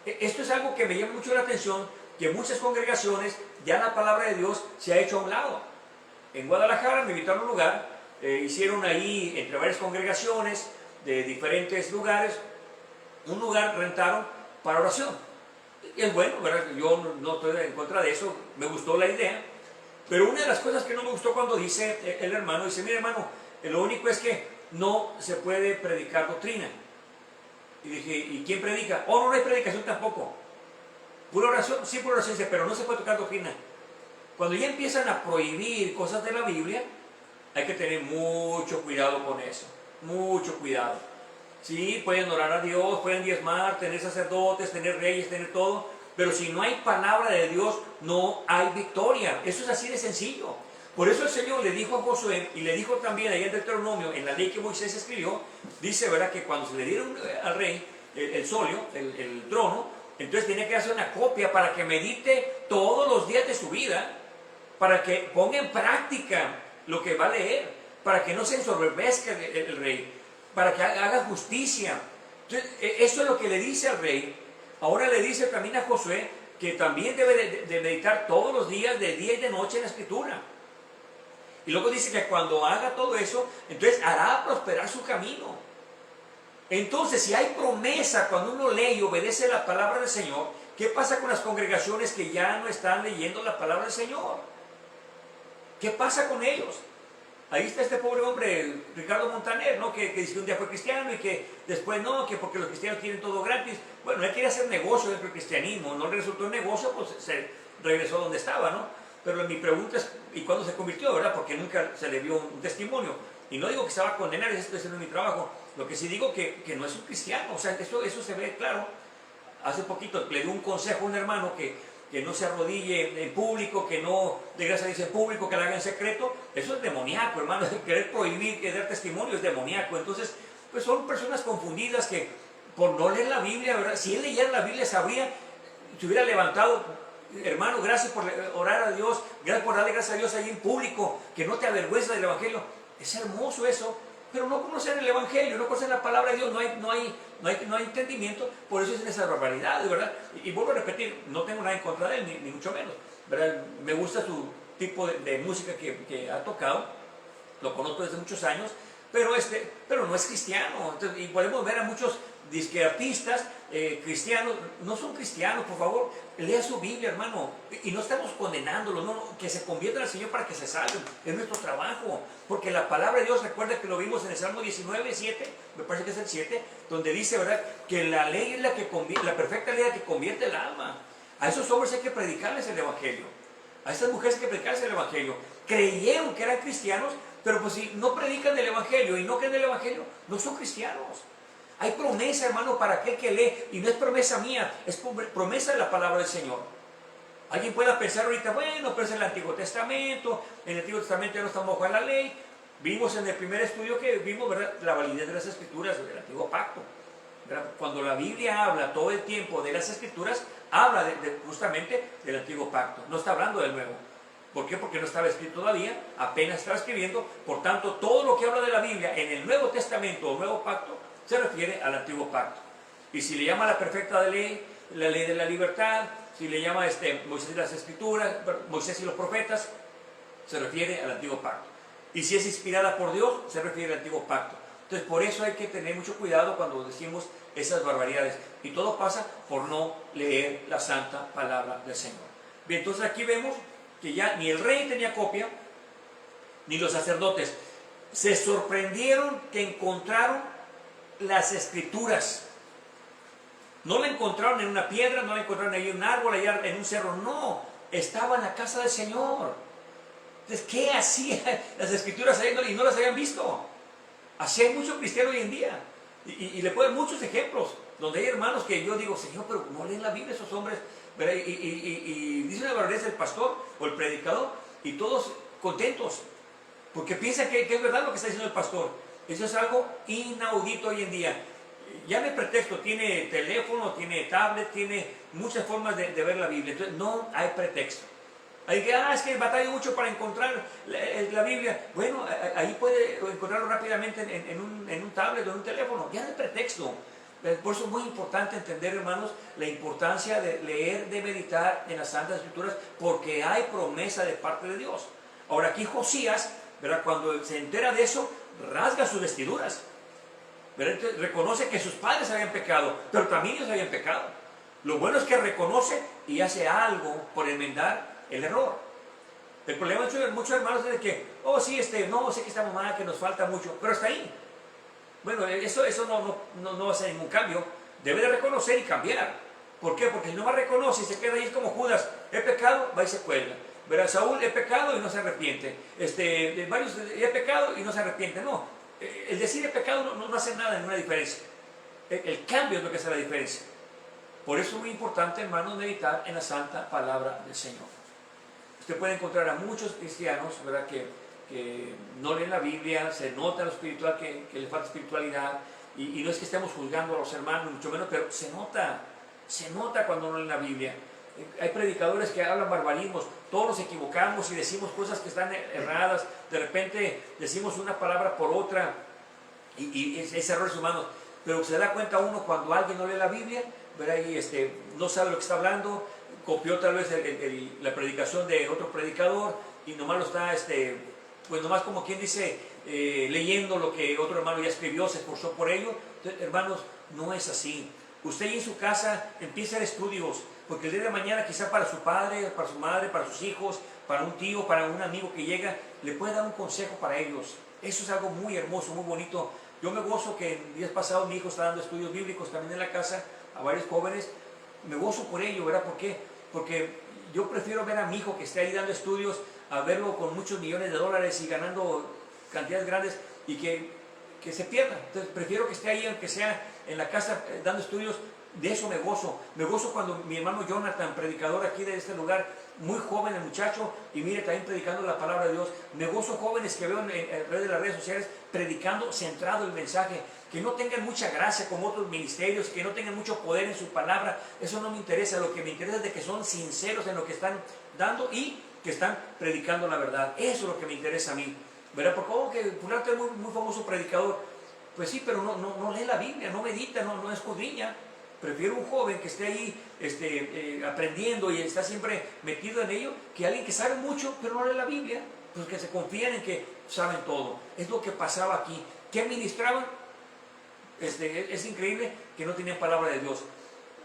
esto es algo que me llama mucho la atención, que en muchas congregaciones ya la palabra de Dios se ha hecho a un lado. En Guadalajara me invitaron a un lugar, hicieron ahí entre varias congregaciones de diferentes lugares, un lugar rentaron para oración. Y es bueno, ¿verdad? Yo no estoy en contra de eso, me gustó la idea. Pero una de las cosas que no me gustó cuando dice el hermano, dice, mira hermano, lo único es que no se puede predicar doctrina. Y dije, ¿y quién predica? Oh, no hay predicación tampoco. Pura oración, sí, pura oración, pero no se puede tocar doctrina. Cuando ya empiezan a prohibir cosas de la Biblia, hay que tener mucho cuidado con eso. Mucho cuidado. Sí, pueden orar a Dios, pueden diezmar, tener sacerdotes, tener reyes, tener todo. Pero si no hay palabra de Dios, no hay victoria. Eso es así de sencillo. Por eso el Señor le dijo a Josué, y le dijo también ahí en Deuteronomio, en la ley que Moisés escribió, dice, ¿verdad?, que cuando se le dieron al rey el solio, el trono, entonces tenía que hacer una copia para que medite todos los días de su vida, para que ponga en práctica lo que va a leer, para que no se ensoberbezca el rey, para que haga justicia. Entonces, eso es lo que le dice al rey. Ahora le dice también a Josué que también debe de meditar todos los días, de día y de noche, en la Escritura. Y luego dice que cuando haga todo eso, entonces hará prosperar su camino. Entonces, si hay promesa cuando uno lee y obedece la palabra del Señor, ¿qué pasa con las congregaciones que ya no están leyendo la palabra del Señor? ¿Qué pasa con ellos? Ahí está este pobre hombre, Ricardo Montaner, ¿no? Que dice que un día fue cristiano y que después no, que porque los cristianos tienen todo gratis. Bueno, él quería hacer negocio dentro del cristianismo, no le resultó un negocio, pues se regresó donde estaba, ¿no? Pero mi pregunta es, ¿y cuándo se convirtió, verdad? Porque nunca se le vio un testimonio. Y no digo que se va a condenar, eso es mi trabajo. Lo que sí digo que no es un cristiano, o sea, eso se ve claro. Hace poquito le dio un consejo a un hermano que no se arrodille en público, que no dé gracias a Dios en público, que lo haga en secreto. Eso es demoníaco, hermano. Querer prohibir, que dar testimonio es demoníaco. Entonces, pues son personas confundidas que por no leer la Biblia, ¿verdad? Si él leyera la Biblia, sabría, se hubiera levantado, hermano, gracias por orar a Dios, gracias por darle gracias a Dios ahí en público, que no te avergüenza del Evangelio. Es hermoso eso, pero no conocen el Evangelio, no conocen la palabra de Dios, no hay entendimiento, por eso es esas barbaridades, ¿verdad? Y vuelvo a repetir, no tengo nada en contra de él, ni mucho menos, ¿verdad? Me gusta su tipo de música que ha tocado, lo conozco desde muchos años, pero no es cristiano. Entonces, y podemos ver a muchos disque artistas cristianos, no son cristianos. Por favor, lea su Biblia, hermano, y no estamos condenándolos, no, que se conviertan al Señor para que se salven, es nuestro trabajo, porque la palabra de Dios, recuerda que lo vimos en el Salmo 19, 7, me parece que es el 7, donde dice, ¿verdad?, que la ley es la perfecta ley que convierte el alma. A esos hombres hay que predicarles el Evangelio, a estas mujeres hay que predicarles el Evangelio. Creyeron que eran cristianos, pero pues si no predican el Evangelio y no creen el Evangelio, no son cristianos. Hay promesa, hermano, para aquel que lee, y no es promesa mía, es promesa de la palabra del Señor. Alguien pueda pensar ahorita, bueno, pero es el Antiguo Testamento, en el Antiguo Testamento ya no estamos bajo la ley. Vimos en el primer estudio que vimos, ¿verdad?, la validez de las Escrituras del Antiguo Pacto, ¿verdad? Cuando la Biblia habla todo el tiempo de las Escrituras, habla justamente del Antiguo Pacto, no está hablando del Nuevo. ¿Por qué? Porque no estaba escrito todavía, apenas estaba escribiendo. Por tanto, todo lo que habla de la Biblia en el Nuevo Testamento o Nuevo Pacto se refiere al Antiguo Pacto. Y si le llama la perfecta ley, la ley de la libertad, si le llama Moisés y las Escrituras, Moisés y los profetas, se refiere al Antiguo Pacto. Y si es inspirada por Dios, se refiere al Antiguo Pacto. Entonces, por eso hay que tener mucho cuidado cuando decimos esas barbaridades. Y todo pasa por no leer la santa palabra del Señor. Bien, entonces aquí vemos que ya ni el rey tenía copia, ni los sacerdotes. Se sorprendieron que encontraron las Escrituras. No la encontraron en una piedra, no la encontraron ahí en un árbol, allá en un cerro, no, estaba en la casa del Señor. Entonces, ¿qué hacían las Escrituras ahí y no las habían visto? Así hay muchos cristianos hoy en día, y le puedo dar muchos ejemplos, donde hay hermanos que yo digo, Señor, pero no leen la Biblia esos hombres, ¿verdad? Y dice una barbaridad el pastor o el predicador, y todos contentos, porque piensan que es verdad lo que está diciendo el pastor. Eso es algo inaudito hoy en día. Ya no hay pretexto, tiene teléfono, tiene tablet, tiene muchas formas de ver la Biblia. Entonces no hay pretexto. Hay que, es que batalla mucho para encontrar la Biblia. Bueno, ahí puede encontrarlo rápidamente en un tablet o en un teléfono. Ya no hay pretexto. Por eso es muy importante entender, hermanos, la importancia de leer, de meditar en las Santas Escrituras, porque hay promesa de parte de Dios. Ahora aquí Josías, ¿verdad?, cuando se entera de eso, rasga sus vestiduras, ¿verdad? Entonces, reconoce que sus padres habían pecado, pero también ellos habían pecado. Lo bueno es que reconoce y hace algo por enmendar el error. El problema de muchos hermanos es de que, oh sí, no, sé que estamos mal, que nos falta mucho, pero está ahí. Bueno, eso no va a ser ningún cambio. Debe de reconocer y cambiar. ¿Por qué? Porque si no más reconoce y se queda ahí como Judas, he pecado, va y se cuelga. Verá, Saúl, he pecado y no se arrepiente. Varios, he pecado y no se arrepiente. No, el decir he pecado no hace nada, ninguna diferencia. El cambio es lo que hace la diferencia. Por eso es muy importante, hermanos, meditar en la santa palabra del Señor. Usted puede encontrar a muchos cristianos, ¿verdad?, que no leen la Biblia, se nota en lo espiritual que les falta espiritualidad, y no es que estemos juzgando a los hermanos, mucho menos, pero se nota cuando no leen la Biblia. Hay predicadores que hablan barbarismos, todos nos equivocamos y decimos cosas que están erradas, de repente decimos una palabra por otra, y es errores humanos, pero se da cuenta uno cuando alguien no lee la Biblia, ¿verdad?, y no sabe lo que está hablando, copió tal vez la predicación de otro predicador, y nomás lo está, pues nomás como quien dice, leyendo lo que otro hermano ya escribió, se esforzó por ello. Entonces, hermanos, no es así. Usted ahí en su casa empieza a hacer estudios, porque el día de mañana quizá para su padre, para su madre, para sus hijos, para un tío, para un amigo que llega, le puede dar un consejo para ellos. Eso es algo muy hermoso, muy bonito. Yo me gozo que en días pasados mi hijo está dando estudios bíblicos también en la casa a varios jóvenes. Me gozo por ello, ¿verdad? ¿Por qué? Porque yo prefiero ver a mi hijo que esté ahí dando estudios a verlo con muchos millones de dólares y ganando cantidades grandes y que se pierda. Entonces prefiero que esté ahí, aunque sea en la casa dando estudios. De eso me gozo. Me gozo cuando mi hermano Jonathan, predicador aquí de este lugar, muy joven el muchacho, y mire, también predicando la palabra de Dios. Me gozo jóvenes que veo en redes de las redes sociales predicando centrado el mensaje, que no tengan mucha gracia como otros ministerios, que no tengan mucho poder en su palabra. Eso no me interesa. Lo que me interesa es de que son sinceros en lo que están dando y que están predicando la verdad. Eso es lo que me interesa a mí, ¿verdad? Porque como que fulano es muy famoso predicador. Pues sí, pero no lee la Biblia, no medita, no escudriña. Prefiero un joven que esté ahí aprendiendo y está siempre metido en ello, que alguien que sabe mucho pero no lee la Biblia, pues que se confían en que saben todo. Es lo que pasaba aquí. ¿Qué administraban? Es increíble que no tenían palabra de Dios.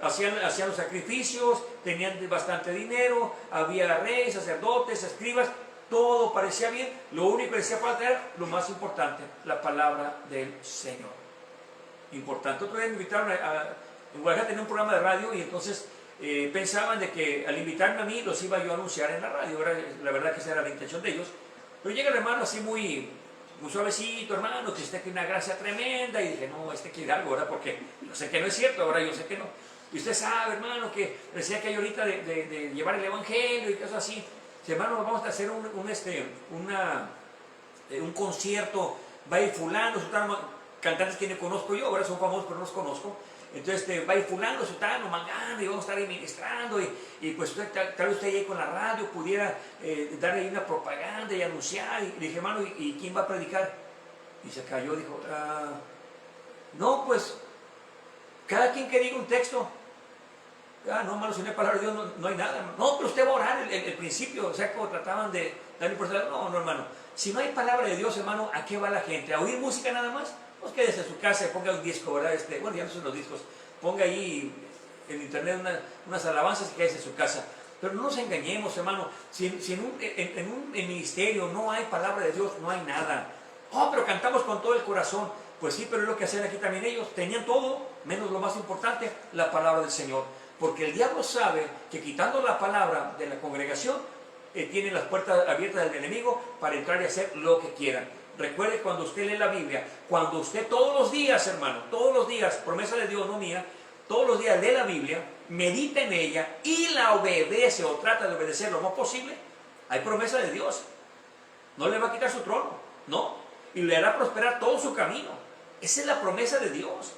Hacían los sacrificios, tenían bastante dinero, había reyes, sacerdotes, escribas, todo parecía bien. Lo único que hacía falta era lo más importante, la palabra del Señor. Importante. Otro día me invitaron en Guadalajara tenía un programa de radio, y entonces pensaban de que al invitarme a mí los iba yo a anunciar en la radio. La verdad que esa era la intención de ellos. Pero llega el hermano así muy suavecito, hermano, que usted tiene una gracia tremenda, y dije, no, quiere algo, ¿verdad? Porque yo sé que no es cierto, ahora yo sé que no. Y usted sabe, hermano, que decía que hay ahorita de llevar el evangelio y cosas así. Dice, hermano, vamos a hacer un concierto, va a ir fulano, cantantes que no conozco yo, ahora son famosos pero no los conozco. Entonces va a ir fulano, sutano, mangano, y vamos a estar ahí ministrando, y pues tal vez usted ahí con la radio pudiera darle ahí una propaganda y anunciar. Y le dije, hermano, ¿y quién va a predicar? Y se cayó, dijo, no, pues cada quien que diga un texto. No, hermano, si no hay palabra de Dios no hay nada, hermano. No, pero usted va a orar el principio. O sea, como trataban de darle importancia. No, hermano, si no hay palabra de Dios, hermano, ¿a qué va la gente? ¿A oír música nada más? Pues quédese en su casa y ponga un disco, ¿verdad? Bueno, ya no son los discos. Ponga ahí en internet unas alabanzas y quédese en su casa. Pero no nos engañemos, hermano. Si en un ministerio no hay palabra de Dios, no hay nada. Oh, pero cantamos con todo el corazón. Pues sí, pero es lo que hacían aquí también ellos. Tenían todo, menos lo más importante, la palabra del Señor. Porque el diablo sabe que quitando la palabra de la congregación, tienen las puertas abiertas del enemigo para entrar y hacer lo que quieran. Recuerde, cuando usted lee la Biblia, cuando usted todos los días, hermano, todos los días, promesa de Dios, no mía, todos los días lee la Biblia, medita en ella y la obedece o trata de obedecer lo más posible, hay promesa de Dios. No le va a quitar su trono, no, y le hará prosperar todo su camino. Esa es la promesa de Dios.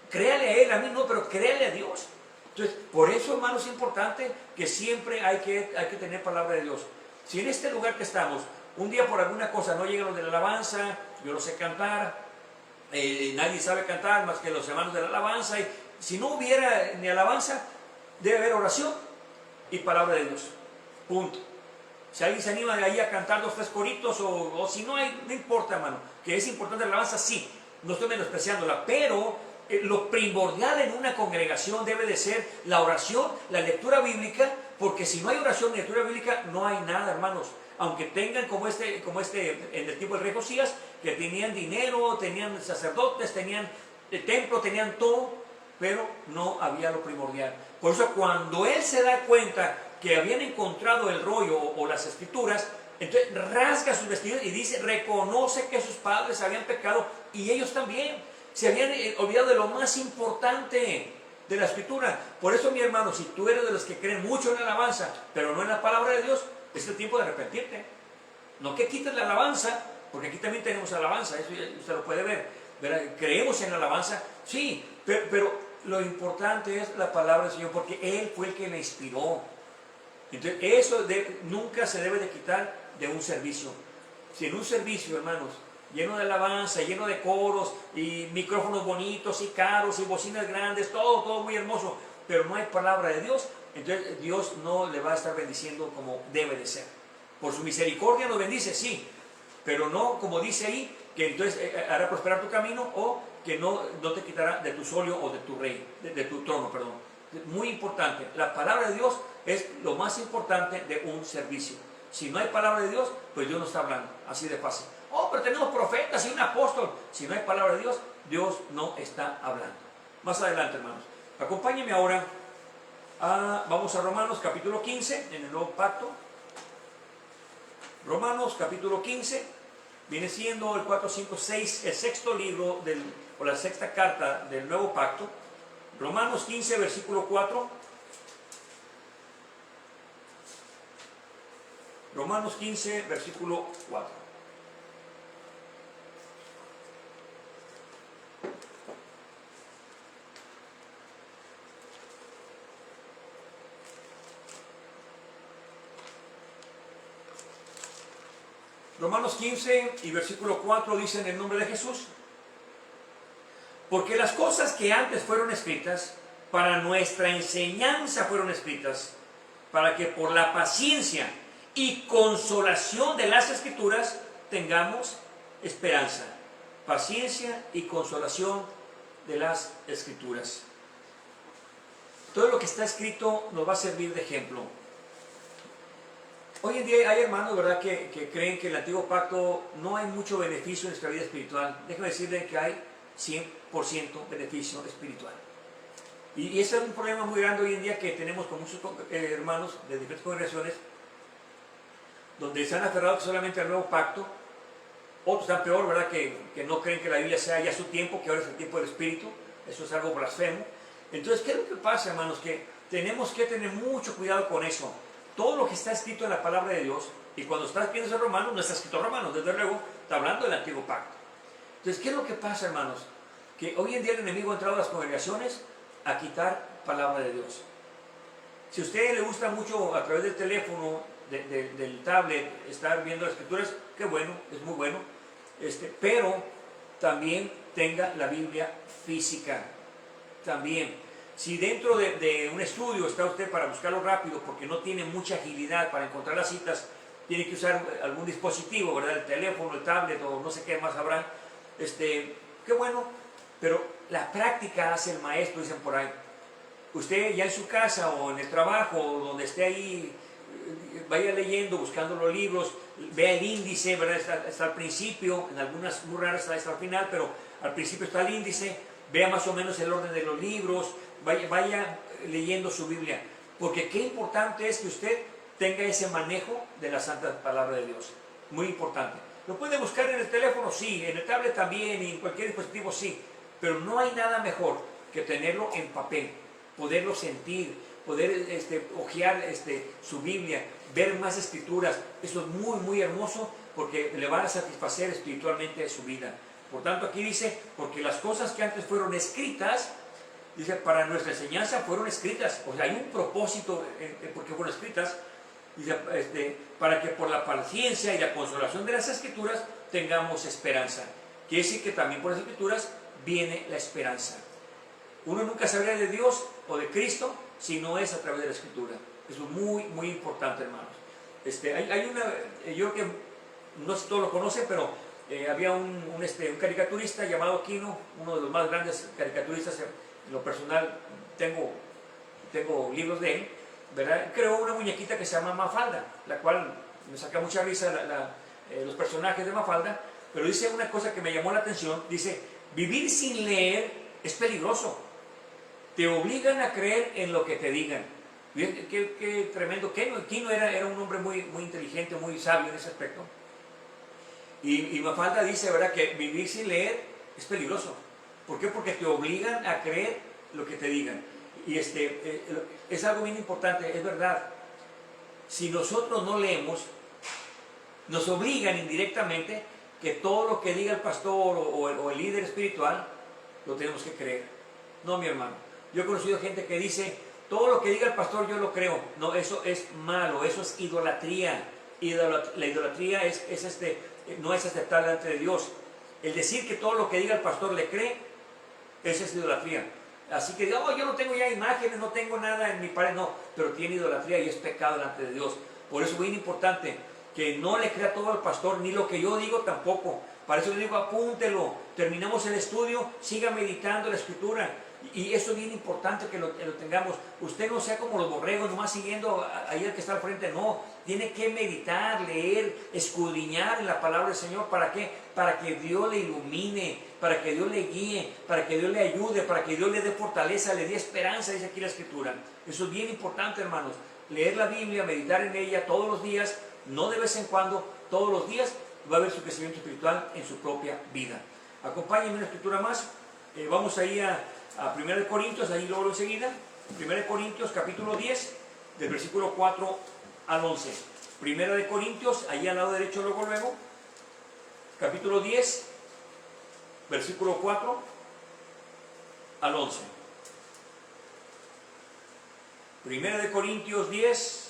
Créale a Él, a mí no, pero créale a Dios. Entonces, por eso, hermano, es importante que siempre hay que tener palabra de Dios. Si en este lugar que estamos, un día por alguna cosa no llegan los de la alabanza, yo no sé cantar, nadie sabe cantar más que los hermanos de la alabanza, y si no hubiera ni alabanza, debe haber oración y palabra de Dios. Punto. Si alguien se anima de ahí a cantar 2 o 3 coritos, o si no hay, no importa, hermano. Que es importante la alabanza, sí, no estoy menospreciándola, pero lo primordial en una congregación debe de ser la oración, la lectura bíblica, Porque si no hay oración y lectura bíblica, no hay nada, hermanos. Aunque tengan como en el tiempo del rey Josías, que tenían dinero, tenían sacerdotes, tenían templo, tenían todo, pero no había lo primordial. Por eso cuando él se da cuenta que habían encontrado el rollo o las escrituras, entonces rasga sus vestidos y dice, reconoce que sus padres habían pecado y ellos también. Se habían olvidado de lo más importante de la escritura. Por eso, mi hermano, si tú eres de los que creen mucho en la alabanza, pero no en la palabra de Dios, es el tiempo de arrepentirte. No que quites la alabanza, porque aquí también tenemos alabanza, eso usted lo puede ver, ¿verdad? Creemos en la alabanza, sí, pero lo importante es la palabra del Señor, porque Él fue el que la inspiró. Entonces, eso nunca se debe de quitar de un servicio. Si en un servicio, hermanos, lleno de alabanza, lleno de coros y micrófonos bonitos y caros y bocinas grandes, todo muy hermoso, pero no hay palabra de Dios, entonces Dios no le va a estar bendiciendo como debe de ser. Por su misericordia nos bendice, sí, pero no como dice ahí, que entonces hará prosperar tu camino, o que no te quitará de tu solio o de tu rey, de tu trono, perdón. Muy importante, la palabra de Dios es lo más importante de un servicio. Si no hay palabra de Dios, pues Dios no está hablando, así de fácil. Oh, pero tenemos profetas y un apóstol. Si no hay palabra de Dios, Dios no está hablando. Más adelante, hermanos. Acompáñenme ahora. Vamos a Romanos capítulo 15, en el Nuevo Pacto. Romanos capítulo 15, viene siendo el 4, 5, 6, el sexto libro, o la sexta carta del Nuevo Pacto. Romanos 15, versículo 4. Romanos 15, versículo 4. Romanos 15 y versículo 4 dice en el nombre de Jesús: porque las cosas que antes fueron escritas, para nuestra enseñanza fueron escritas, para que por la paciencia y consolación de las Escrituras tengamos esperanza. Paciencia y consolación de las Escrituras. Todo lo que está escrito nos va a servir de ejemplo. Hoy en día hay hermanos, ¿verdad?, que creen que en el antiguo pacto no hay mucho beneficio en nuestra vida espiritual. Déjenme decirles que hay 100% beneficio espiritual. Y ese es un problema muy grande hoy en día que tenemos con muchos hermanos de diferentes congregaciones, donde se han aferrado solamente al nuevo pacto. Otros están peor, ¿verdad?, que no creen que la Biblia sea ya su tiempo, que ahora es el tiempo del Espíritu. Eso es algo blasfemo. Entonces, ¿qué es lo que pasa, hermanos? Que tenemos que tener mucho cuidado con eso. Todo lo que está escrito en la palabra de Dios, y cuando estás viendo ese Romanos, no está escrito Romanos, desde luego, está hablando del antiguo pacto. Entonces, ¿qué es lo que pasa, hermanos? Que hoy en día el enemigo ha entrado a las congregaciones a quitar palabra de Dios. Si a usted le gusta mucho a través del teléfono, del tablet, estar viendo las escrituras, qué bueno, es muy bueno, pero también tenga la Biblia física. También, si dentro de un estudio está usted para buscarlo rápido, porque no tiene mucha agilidad para encontrar las citas, tiene que usar algún dispositivo, ¿verdad?, el teléfono, el tablet o no sé qué más habrá, qué bueno, pero la práctica hace el maestro, dicen por ahí. Usted ya en su casa o en el trabajo, o donde esté ahí, vaya leyendo, buscando los libros, vea el índice, ¿verdad? Está al principio, en algunas muy raras está al final, pero al principio está el índice, vea más o menos el orden de los libros, vaya leyendo su Biblia, porque qué importante es que usted tenga ese manejo de la Santa Palabra de Dios, muy importante. ¿Lo puede buscar en el teléfono? Sí, en el tablet también, y en cualquier dispositivo sí, pero no hay nada mejor que tenerlo en papel, poderlo sentir, poder hojear su Biblia, ver más escrituras. Eso es muy, muy hermoso, porque le van a satisfacer espiritualmente su vida. Por tanto, aquí dice, porque las cosas que antes fueron escritas, dice, para nuestra enseñanza fueron escritas. O sea, hay un propósito porque fueron escritas. Dice, para que por la paciencia y la consolación de las Escrituras tengamos esperanza. Quiere decir que también por las Escrituras viene la esperanza. Uno nunca sabrá de Dios o de Cristo si no es a través de la Escritura. Eso es muy, muy importante, hermanos. Yo creo que, no sé si todos lo conocen, pero había un caricaturista llamado Aquino, uno de los más grandes caricaturistas. En lo personal tengo libros de él, ¿verdad? Creó una muñequita que se llama Mafalda, la cual me saca mucha risa los personajes de Mafalda, pero dice una cosa que me llamó la atención, dice, vivir sin leer es peligroso, te obligan a creer en lo que te digan. Qué tremendo. Kino era un hombre muy inteligente, muy sabio en ese aspecto. Y Mafalda dice, ¿verdad?, que vivir sin leer es peligroso. ¿Por qué? Porque te obligan a creer lo que te digan. Y es algo bien importante, es verdad. Si nosotros no leemos, nos obligan indirectamente que todo lo que diga el pastor o el líder espiritual, lo tenemos que creer. No, mi hermano. Yo he conocido gente que dice, todo lo que diga el pastor yo lo creo. No, eso es malo, eso es idolatría. La idolatría no es aceptable delante de Dios. El decir que todo lo que diga el pastor le cree, esa es idolatría. Así que, yo no tengo ya imágenes, no tengo nada en mi pared, no, pero tiene idolatría y es pecado delante de Dios. Por eso es bien importante que no le crea todo al pastor, ni lo que yo digo tampoco. Para eso le digo, apúntelo, terminamos el estudio, siga meditando la escritura. Y eso es bien importante que lo tengamos. Usted no sea como los borregos, nomás siguiendo ahí el que está al frente, no. Tiene que meditar, leer, escudriñar en la palabra del Señor. ¿Para qué? Para que Dios le ilumine, para que Dios le guíe, para que Dios le ayude, para que Dios le dé fortaleza, le dé esperanza, dice aquí la escritura. Eso es bien importante, hermanos. Leer la Biblia, meditar en ella todos los días, no de vez en cuando, todos los días, va a haber su crecimiento espiritual en su propia vida. Acompáñenme una escritura más. Vamos ahí a 1 Corintios, ahí luego enseguida. 1 Corintios capítulo 10, del versículo 4 al 11. 1 Corintios, ahí al lado derecho luego. Capítulo 10, versículo 4 al 11. 1 Corintios 10,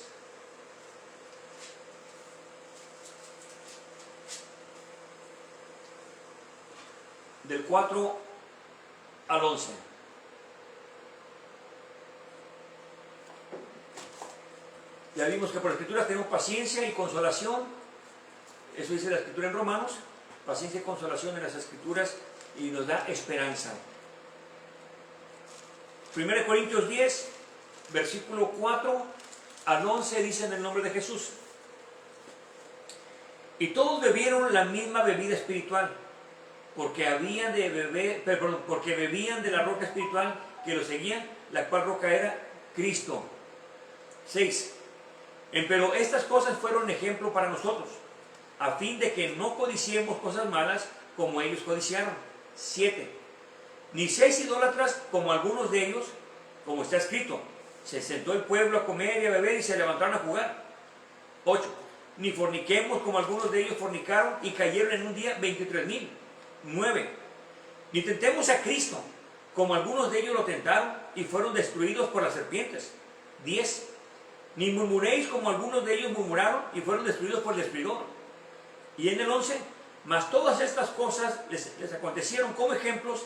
del 4 al 11. Ya vimos que por la escritura tenemos paciencia y consolación. Eso dice la escritura en Romanos. Paciencia y consolación en las escrituras y nos da esperanza. 1 Corintios 10, versículo 4 al 11 dice en el nombre de Jesús. Y todos bebieron la misma bebida espiritual, porque bebían de la roca espiritual que los seguían, la cual roca era Cristo. 6. Pero estas cosas fueron ejemplo para nosotros, a fin de que no codiciemos cosas malas como ellos codiciaron. 7. Ni seáis idólatras como algunos de ellos, como está escrito, se sentó el pueblo a comer y a beber y se levantaron a jugar. 8. Ni forniquemos como algunos de ellos fornicaron y cayeron en un día 23,000. 9. Ni tentemos a Cristo, como algunos de ellos lo tentaron y fueron destruidos por las serpientes. 10. Ni murmuréis como algunos de ellos murmuraron y fueron destruidos por el destruidor. Y en el 11, mas todas estas cosas les acontecieron como ejemplos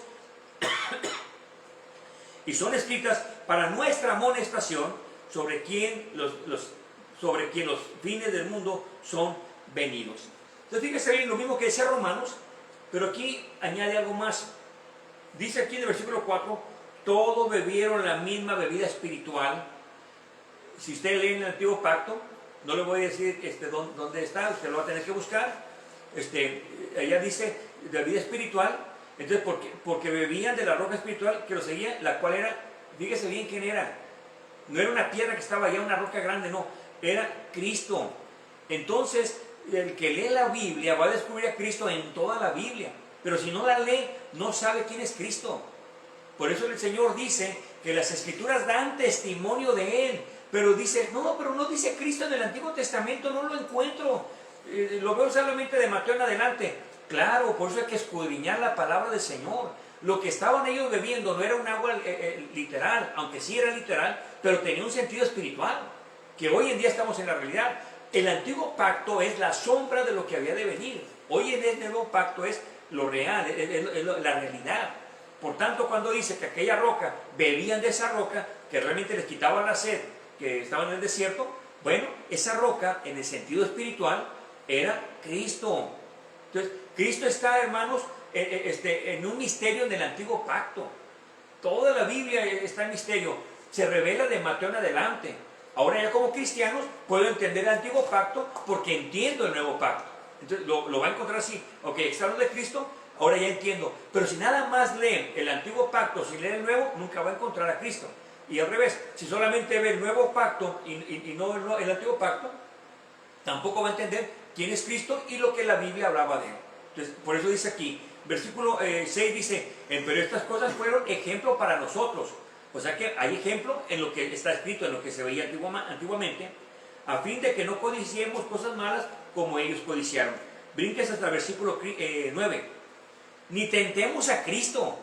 y son escritas para nuestra amonestación, sobre quien los fines del mundo son venidos. Entonces fíjese bien, lo mismo que decía Romanos, pero aquí añade algo más. Dice aquí en el versículo 4, todos bebieron la misma bebida espiritual. Si usted lee en el Antiguo Pacto, no le voy a decir dónde está, usted lo va a tener que buscar. Allá dice bebida espiritual. Entonces, porque bebían de la roca espiritual que lo seguía, la cual era, fíjese bien quién era. No era una piedra que estaba allá, una roca grande, no, era Cristo. Entonces, el que lee la Biblia va a descubrir a Cristo en toda la Biblia, pero si no la lee, no sabe quién es Cristo. Por eso el Señor dice que las Escrituras dan testimonio de Él, pero dice, pero no dice Cristo en el Antiguo Testamento, no lo encuentro, lo veo solamente de Mateo en adelante. Claro, por eso hay que escudriñar la palabra del Señor. Lo que estaban ellos bebiendo no era un agua literal, aunque sí era literal, pero tenía un sentido espiritual, que hoy en día estamos en la realidad. El antiguo pacto es la sombra de lo que había de venir. Hoy en el nuevo pacto es lo real, es la realidad. Por tanto, cuando dice que aquella roca, bebían de esa roca, que realmente les quitaba la sed, que estaban en el desierto, bueno, esa roca en el sentido espiritual era Cristo. Entonces, Cristo está, hermanos, en un misterio en el antiguo pacto. Toda la Biblia está en misterio. Se revela de Mateo en adelante. Ahora ya como cristianos puedo entender el antiguo pacto porque entiendo el nuevo pacto. Entonces lo va a encontrar así. Ok, está lo de Cristo, ahora ya entiendo. Pero si nada más lee el antiguo pacto, si lee el nuevo, nunca va a encontrar a Cristo. Y al revés, si solamente ve el nuevo pacto y no el antiguo pacto, tampoco va a entender quién es Cristo y lo que la Biblia hablaba de él. Entonces, por eso dice aquí, versículo 6 dice, pero estas cosas fueron ejemplo para nosotros. O sea que hay ejemplo en lo que está escrito, en lo que se veía antiguamente, a fin de que no codiciemos cosas malas como ellos codiciaron. Brinques hasta el versículo 9. Ni tentemos a Cristo.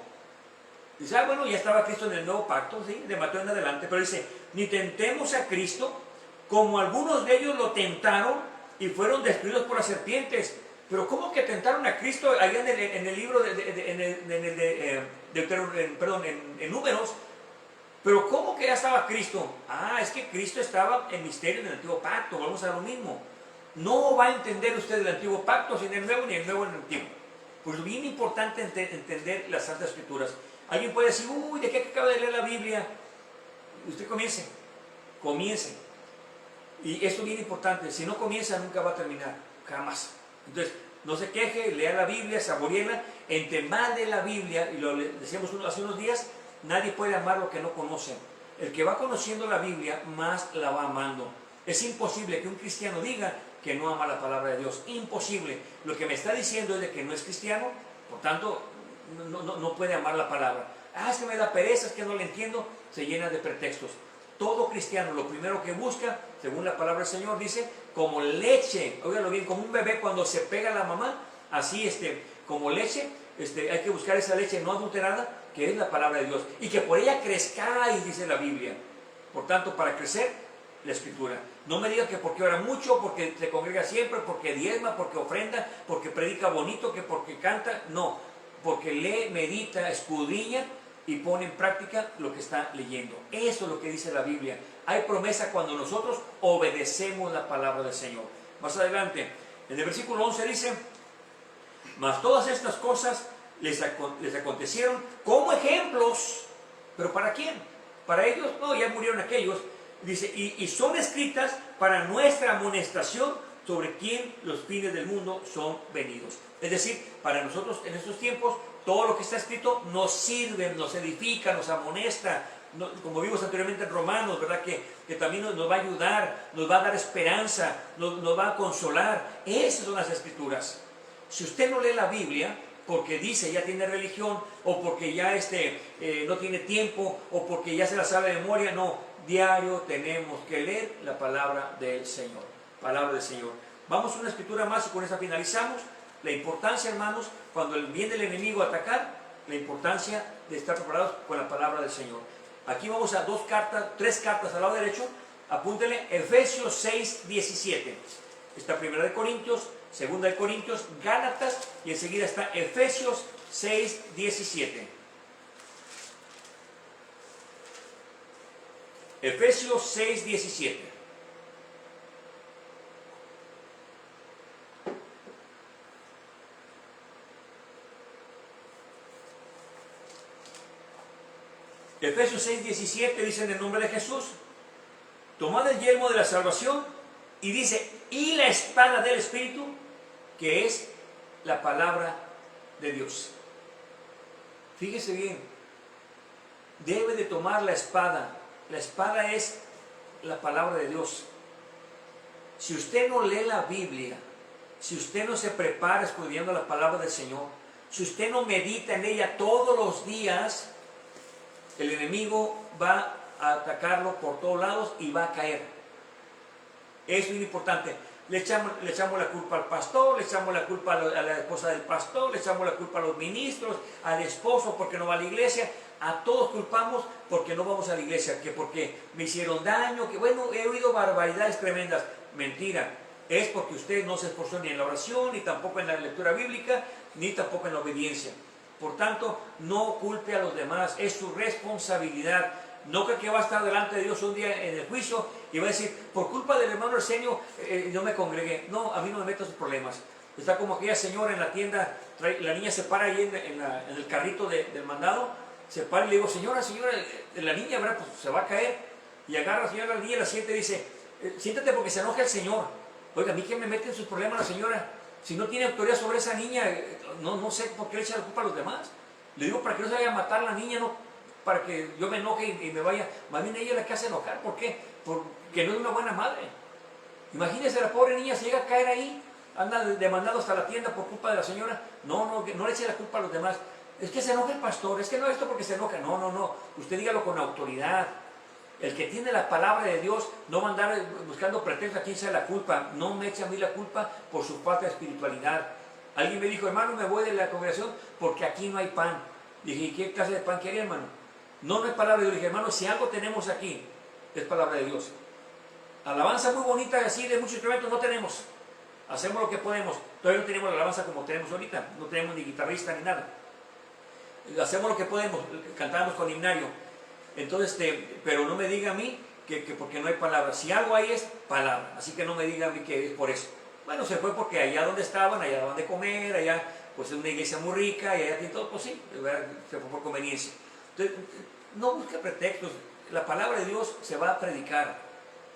Dice, bueno, ya estaba Cristo en el nuevo pacto, ¿sí? De Mateo en adelante, pero dice, ni tentemos a Cristo como algunos de ellos lo tentaron y fueron destruidos por las serpientes. Pero ¿cómo que tentaron a Cristo allá en el libro en Números? Pero ¿cómo que ya estaba Cristo? Es que Cristo estaba en misterio en el antiguo pacto, vamos a lo mismo. No va a entender usted el antiguo pacto sin el nuevo, ni el nuevo en el antiguo. Pues es bien importante entender las Santas Escrituras. Alguien puede decir, uy, ¿de qué acaba de leer la Biblia? Usted comience. Y esto es bien importante, si no comienza nunca va a terminar, jamás. Entonces, no se queje, lea la Biblia, saboreela, entre más de la Biblia, y lo decíamos hace unos días, nadie puede amar lo que no conoce. El que va conociendo la Biblia, más la va amando. Es imposible que un cristiano diga que no ama la palabra de Dios, imposible. Lo que me está diciendo es de que no es cristiano, por tanto, no puede amar la palabra. Es que me da pereza, es que no le entiendo, se llena de pretextos. Todo cristiano lo primero que busca, según la palabra del Señor, dice, como leche, óigalo bien, como un bebé cuando se pega a la mamá, así como leche, hay que buscar esa leche no adulterada, que es la palabra de Dios, y que por ella crezcáis, dice la Biblia. Por tanto, para crecer, la Escritura. No me diga que porque ora mucho, porque se congrega siempre, porque diezma, porque ofrenda, porque predica bonito, que porque canta, no, porque lee, medita, escudriña, y pone en práctica lo que está leyendo. Eso es lo que dice la Biblia. Hay promesa cuando nosotros obedecemos la palabra del Señor. Más adelante, en el versículo 11 dice, mas todas estas cosas les acontecieron como ejemplos. ¿Pero para quién? ¿Para ellos? No, ya murieron aquellos. Dice, y son escritas para nuestra amonestación sobre quien los fines del mundo son venidos. Es decir, para nosotros en estos tiempos, todo lo que está escrito nos sirve, nos edifica, nos amonesta, como vimos anteriormente en Romanos, ¿verdad? Que también nos va a ayudar, nos va a dar esperanza, nos va a consolar. Esas son las Escrituras. Si usted no lee la Biblia, porque dice ya tiene religión, o porque ya no tiene tiempo, o porque ya se la sabe de memoria, no, diario tenemos que leer la palabra del Señor. Palabra del Señor. Vamos a una escritura más y con esa finalizamos. La importancia, hermanos, cuando viene el enemigo a atacar, la importancia de estar preparados con la palabra del Señor. Aquí vamos a tres cartas al lado derecho. Apúntele Efesios 6, 17. Está Primera de Corintios, Segunda de Corintios, Gálatas y enseguida está Efesios 6, 17. Efesios 6, 17. Efesios 6, 17 dice en el nombre de Jesús, tomad el yelmo de la salvación y dice, y la espada del Espíritu, que es la palabra de Dios. Fíjese bien, debe de tomar la espada. La espada es la palabra de Dios. Si usted no lee la Biblia, si usted no se prepara estudiando la palabra del Señor, si usted no medita en ella todos los días, el enemigo va a atacarlo por todos lados y va a caer. Es muy importante. Le echamos la culpa al pastor, le echamos la culpa a la esposa del pastor, le echamos la culpa a los ministros, al esposo porque no va a la iglesia. A todos culpamos porque no vamos a la iglesia, que porque me hicieron daño, que bueno, he oído barbaridades tremendas. Mentira. Es porque usted no se esforzó ni en la oración, ni tampoco en la lectura bíblica, ni tampoco en la obediencia. Por tanto, no culpe a los demás, es su responsabilidad. No creo que va a estar delante de Dios un día en el juicio y va a decir, por culpa del hermano Arsenio, no me congregué. No, a mí no me meto en sus problemas. Está como aquella señora en la tienda, la niña se para ahí en el carrito del mandado, se para y le digo, señora, la niña, ¿verdad? Pues se va a caer. y agarra a la señora al día y la siente y dice, siéntate porque se enoja el Señor. Oiga, a mí que me mete en sus problemas la señora, si no tiene autoridad sobre esa niña, no sé por qué le echa la culpa a los demás. Le digo para que no se vaya a matar la niña, no para que yo me enoje y me vaya. Más bien ella es la que hace enojar. ¿Por qué? Porque no es una buena madre. Imagínese, la pobre niña se llega a caer ahí, anda demandando hasta la tienda por culpa de la señora. No le eche la culpa a los demás. Es que se enoja el pastor, es que no esto porque se enoja. No. Usted dígalo con autoridad. El que tiene la palabra de Dios no va a andar buscando pretextos a quién sea la culpa. No me eche a mí la culpa por su falta de espiritualidad. Alguien me dijo, hermano, me voy de la congregación porque aquí no hay pan. Dije, ¿y qué clase de pan quería, hermano? No es palabra de Dios. Dije, hermano, si algo tenemos aquí, es palabra de Dios. Alabanza muy bonita, así de muchos instrumentos no tenemos. Hacemos lo que podemos. Todavía no tenemos la alabanza como tenemos ahorita. No tenemos ni guitarrista ni nada. Hacemos lo que podemos. Cantamos con himnario. Entonces, pero no me diga a mí que porque no hay palabra. Si algo hay es palabra. Así que no me diga a mí que es por eso. Bueno, se fue porque allá donde estaban, allá daban de comer, allá pues es una iglesia muy rica, y allá tiene todo, pues sí, se fue por conveniencia. Entonces, no busque pretextos. La palabra de Dios se va a predicar.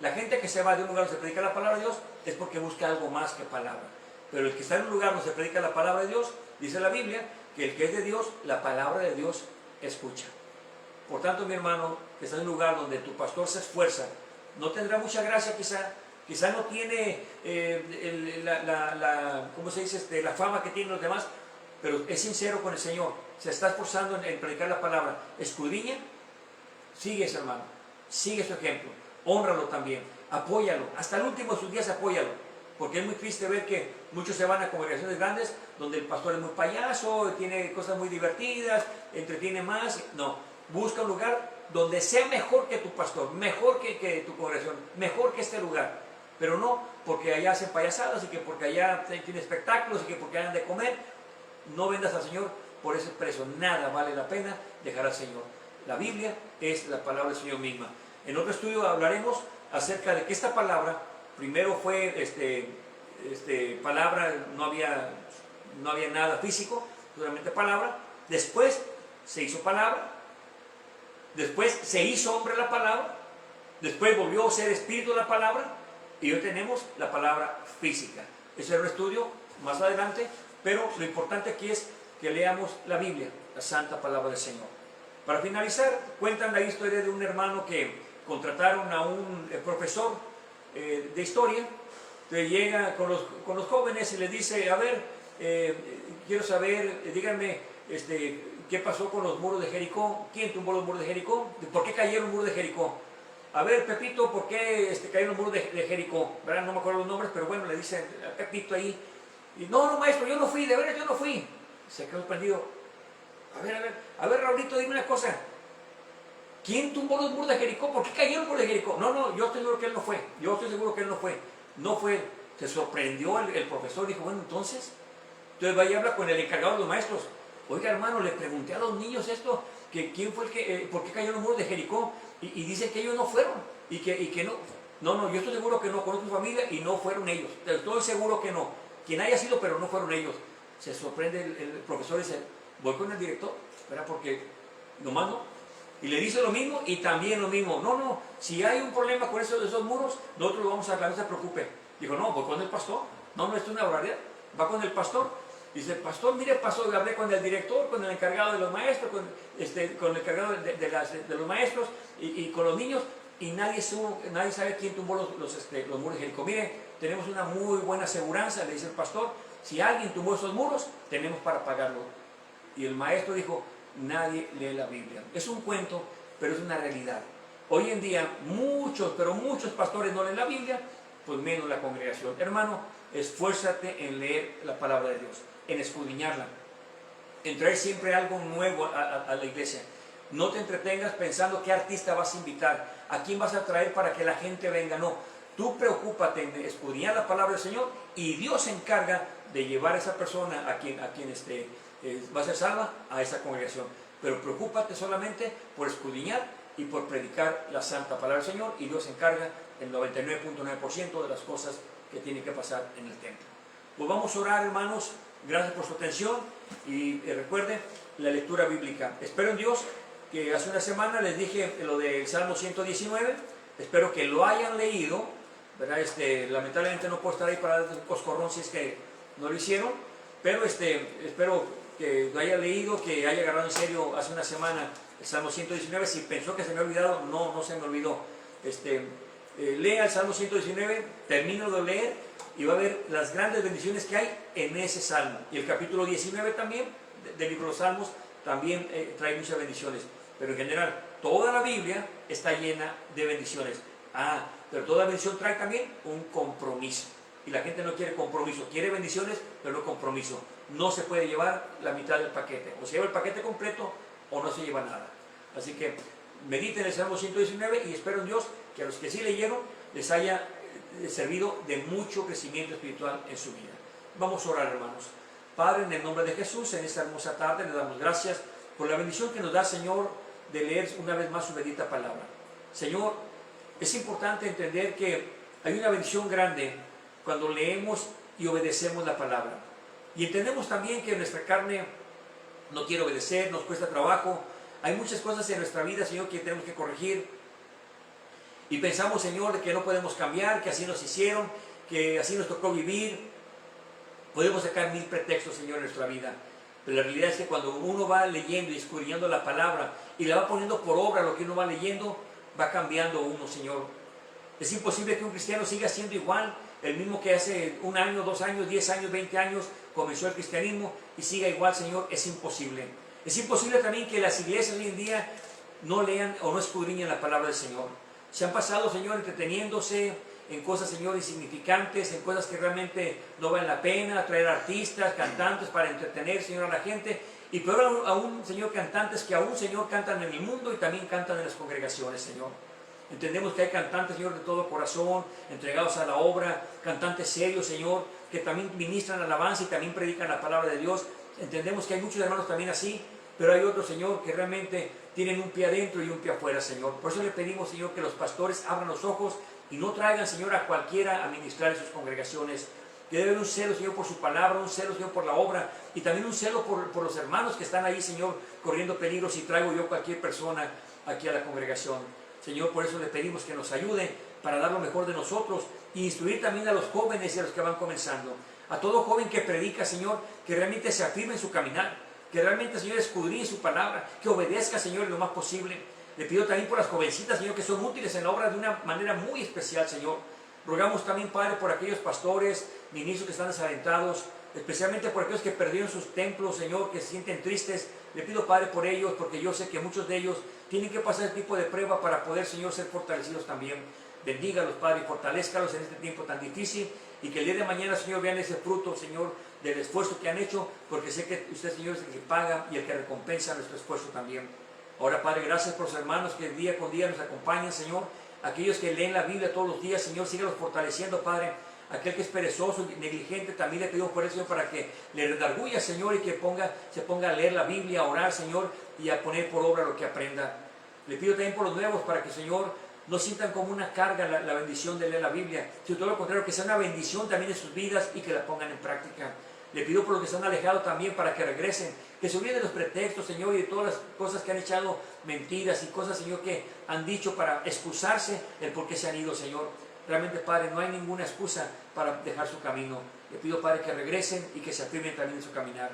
La gente que se va de un lugar donde se predica la palabra de Dios es porque busca algo más que palabra. Pero el que está en un lugar donde se predica la palabra de Dios, dice la Biblia, que el que es de Dios, la palabra de Dios escucha. Por tanto, mi hermano, que está en un lugar donde tu pastor se esfuerza, no tendrá mucha gracia quizá no tiene ¿cómo se dice? La fama que tienen los demás, pero es sincero con el Señor, se está esforzando en predicar la palabra, escudriña, sigue ese hermano, sigue su ejemplo, hónralo también, apóyalo, hasta el último de sus días apóyalo, porque es muy triste ver que muchos se van a congregaciones grandes donde el pastor es muy payaso, tiene cosas muy divertidas, entretiene más. No, busca un lugar donde sea mejor que tu pastor, mejor que tu congregación, mejor que este lugar, pero no porque allá hacen payasadas y que porque allá tiene espectáculos y que porque hayan de comer. No vendas al Señor por ese precio, nada vale la pena dejar al Señor. La Biblia es la palabra del Señor misma. En otro estudio hablaremos acerca de que esta palabra, primero fue palabra, no había nada físico, solamente palabra. Después se hizo palabra, después se hizo hombre la palabra, después volvió a ser espíritu la palabra, y hoy tenemos la palabra física. Ese es un estudio más adelante, pero lo importante aquí es que leamos la Biblia, la santa palabra del Señor. Para finalizar, cuentan la historia de un hermano que contrataron a un profesor de historia, que llega con los jóvenes y les dice, a ver, quiero saber, díganme, ¿qué pasó con los muros de Jericó? ¿Quién tumbó los muros de Jericó? ¿Por qué cayeron los muros de Jericó? A ver, Pepito, ¿por qué cayeron los muros de Jericó? ¿Verdad? No me acuerdo los nombres, pero bueno, le dicen a Pepito ahí. Y no, maestro, yo no fui, de veras yo no fui. Se quedó sorprendido. A ver, Raulito, dime una cosa. ¿Quién tumbó los muros de Jericó? ¿Por qué cayeron los muros de Jericó? No, yo estoy seguro que él no fue. Yo estoy seguro que él no fue. No fue. Se sorprendió el profesor, dijo, bueno, entonces vaya y habla con el encargado de los maestros. Oiga, hermano, le pregunté a los niños esto, que quién fue por qué cayeron los muros de Jericó, y dicen que ellos no fueron, y que no. No, yo estoy seguro que no, conozco su familia y no fueron ellos. Estoy seguro que no. Quien haya sido, pero no fueron ellos. Se sorprende el profesor y dice, voy con el director, ¿verdad? Porque nomás no. Y le dice lo mismo y también lo mismo. No, si hay un problema con esos muros, nosotros lo vamos a arreglar, no se preocupe. Dijo, no, voy con el pastor. No, esto es una barbaridad. Va con el pastor. Dice, pastor, mire, pasó, hablé con el director, con el encargado de los maestros, con el encargado de los maestros y con los niños, y nadie sabe quién tumbó los muros de Jericó. Mire, tenemos una muy buena aseguranza, le dice el pastor, si alguien tumbó esos muros, tenemos para pagarlo. Y el maestro dijo, nadie lee la Biblia. Es un cuento, pero es una realidad. Hoy en día muchos pastores no leen la Biblia, pues menos la congregación. Hermano, esfuérzate en leer la palabra de Dios, en escudriñarla, en traer siempre algo nuevo a la iglesia. No te entretengas pensando qué artista vas a invitar, a quién vas a traer para que la gente venga. No, tú preocúpate en escudriñar la palabra del Señor y Dios se encarga de llevar a esa persona a quien va a ser salva a esa congregación. Pero preocúpate solamente por escudriñar y por predicar la santa palabra del Señor, y Dios se encarga el 99.9% de las cosas que tienen que pasar en el templo. Pues vamos a orar, hermanos. Gracias por su atención y recuerde la lectura bíblica. Espero en Dios que hace una semana les dije lo del Salmo 119, Espero que lo hayan leído, ¿verdad? Lamentablemente no puedo estar ahí para dar un coscorrón si es que no lo hicieron, pero espero que lo haya leído, que haya agarrado en serio hace una semana el Salmo 119. Si pensó que se me ha olvidado, no se me olvidó. Lea el Salmo 119, termino de leer y va a ver las grandes bendiciones que hay en ese Salmo. Y el capítulo 19 también, del libro de los Salmos, también trae muchas bendiciones. Pero en general, toda la Biblia está llena de bendiciones. Pero toda bendición trae también un compromiso. Y la gente no quiere compromiso, quiere bendiciones, pero no compromiso. No se puede llevar la mitad del paquete. O se lleva el paquete completo o no se lleva nada. Así que mediten el Salmo 119 y espero en Dios que a los que sí leyeron les haya servido de mucho crecimiento espiritual en su vida. Vamos a orar, hermanos. Padre, en el nombre de Jesús, en esta hermosa tarde le damos gracias por la bendición que nos da, Señor, de leer una vez más su bendita palabra. Señor, es importante entender que hay una bendición grande cuando leemos y obedecemos la palabra. Y entendemos también que nuestra carne no quiere obedecer, nos cuesta trabajo. Hay muchas cosas en nuestra vida, Señor, que tenemos que corregir. Y pensamos, Señor, de que no podemos cambiar, que así nos hicieron, que así nos tocó vivir. Podemos sacar mil pretextos, Señor, en nuestra vida. Pero la realidad es que cuando uno va leyendo y escudriñando la palabra y la va poniendo por obra lo que uno va leyendo, va cambiando uno, Señor. Es imposible que un cristiano siga siendo igual, el mismo que hace 1 año, 2 años, 10 años, 20 años comenzó el cristianismo y siga igual, Señor. Es imposible. Es imposible también que las iglesias hoy en día no lean o no escudriñen la palabra del Señor. Se han pasado, Señor, entreteniéndose en cosas, Señor, insignificantes, en cosas que realmente no valen la pena, traer artistas, cantantes para entretener, Señor, a la gente. Y peor aún, Señor, cantantes que aún, Señor, cantan en el mundo y también cantan en las congregaciones, Señor. Entendemos que hay cantantes, Señor, de todo corazón, entregados a la obra, cantantes serios, Señor, que también ministran alabanza y también predican la palabra de Dios. Entendemos que hay muchos hermanos también así, pero hay otros, Señor, que realmente tienen un pie adentro y un pie afuera, Señor. Por eso le pedimos, Señor, que los pastores abran los ojos y no traigan, Señor, a cualquiera a ministrar en sus congregaciones. Que debe haber un celo, Señor, por su palabra, un celo, Señor, por la obra y también un celo por los hermanos que están ahí, Señor, corriendo peligro si traigo yo cualquier persona aquí a la congregación. Señor, por eso le pedimos que nos ayude para dar lo mejor de nosotros e instruir también a los jóvenes y a los que van comenzando. A todo joven que predica, Señor, que realmente se afirme en su caminar, que realmente, Señor, escudriñe su palabra, que obedezca, Señor, lo más posible. Le pido también por las jovencitas, Señor, que son útiles en la obra de una manera muy especial, Señor. Rogamos también, Padre, por aquellos pastores, ministros que están desalentados, especialmente por aquellos que perdieron sus templos, Señor, que se sienten tristes. Le pido, Padre, por ellos, porque yo sé que muchos de ellos tienen que pasar este tipo de prueba para poder, Señor, ser fortalecidos también. Bendígalos, Padre, y fortalezcalos en este tiempo tan difícil, y que el día de mañana, Señor, vean ese fruto, Señor, del esfuerzo que han hecho, porque sé que usted, Señor, es el que paga y el que recompensa nuestro esfuerzo también. Ahora, Padre, gracias por los hermanos que día con día nos acompañan, Señor. Aquellos que leen la Biblia todos los días, Señor, síguelos fortaleciendo, Padre. Aquel que es perezoso, negligente, también le pedimos por eso, Señor, para que le redarguya, Señor, y que se ponga a leer la Biblia, a orar, Señor, y a poner por obra lo que aprenda. Le pido también por los nuevos, para que, Señor, no sientan como una carga la bendición de leer la Biblia, sino todo lo contrario, que sea una bendición también en sus vidas y que la pongan en práctica. Le pido por los que se han alejado también para que regresen, que se olviden de los pretextos, Señor, y de todas las cosas que han echado mentiras y cosas, Señor, que han dicho para excusarse el por qué se han ido, Señor. Realmente, Padre, no hay ninguna excusa para dejar su camino. Le pido, Padre, que regresen y que se afirmen también en su caminar.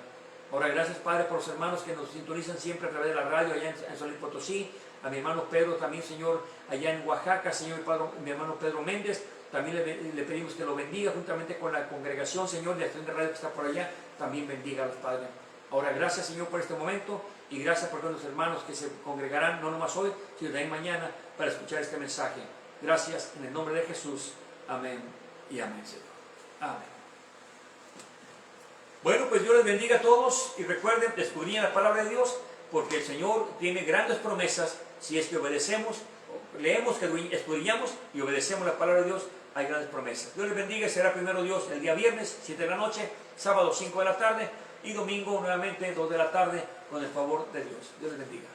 Ahora, gracias, Padre, por los hermanos que nos sintonizan siempre a través de la radio allá en San Luis Potosí. A mi hermano Pedro también, Señor, allá en Oaxaca, Señor, mi hermano Pedro Méndez. También le pedimos que lo bendiga juntamente con la congregación, Señor, de Acción de Radio que está por allá. También bendiga a los padres. Ahora, gracias, Señor, por este momento y gracias por todos los hermanos que se congregarán, no nomás hoy, sino también mañana, para escuchar este mensaje. Gracias, en el nombre de Jesús. Amén y amén, Señor. Amén. Bueno, pues Dios les bendiga a todos y recuerden, escudriñen la palabra de Dios, porque el Señor tiene grandes promesas si es que obedecemos, leemos, que escudriñamos y obedecemos la palabra de Dios. Hay grandes promesas. Dios les bendiga. Será primero Dios el día viernes, 7 de la noche, sábado 5 de la tarde y domingo nuevamente 2 de la tarde con el favor de Dios. Dios les bendiga.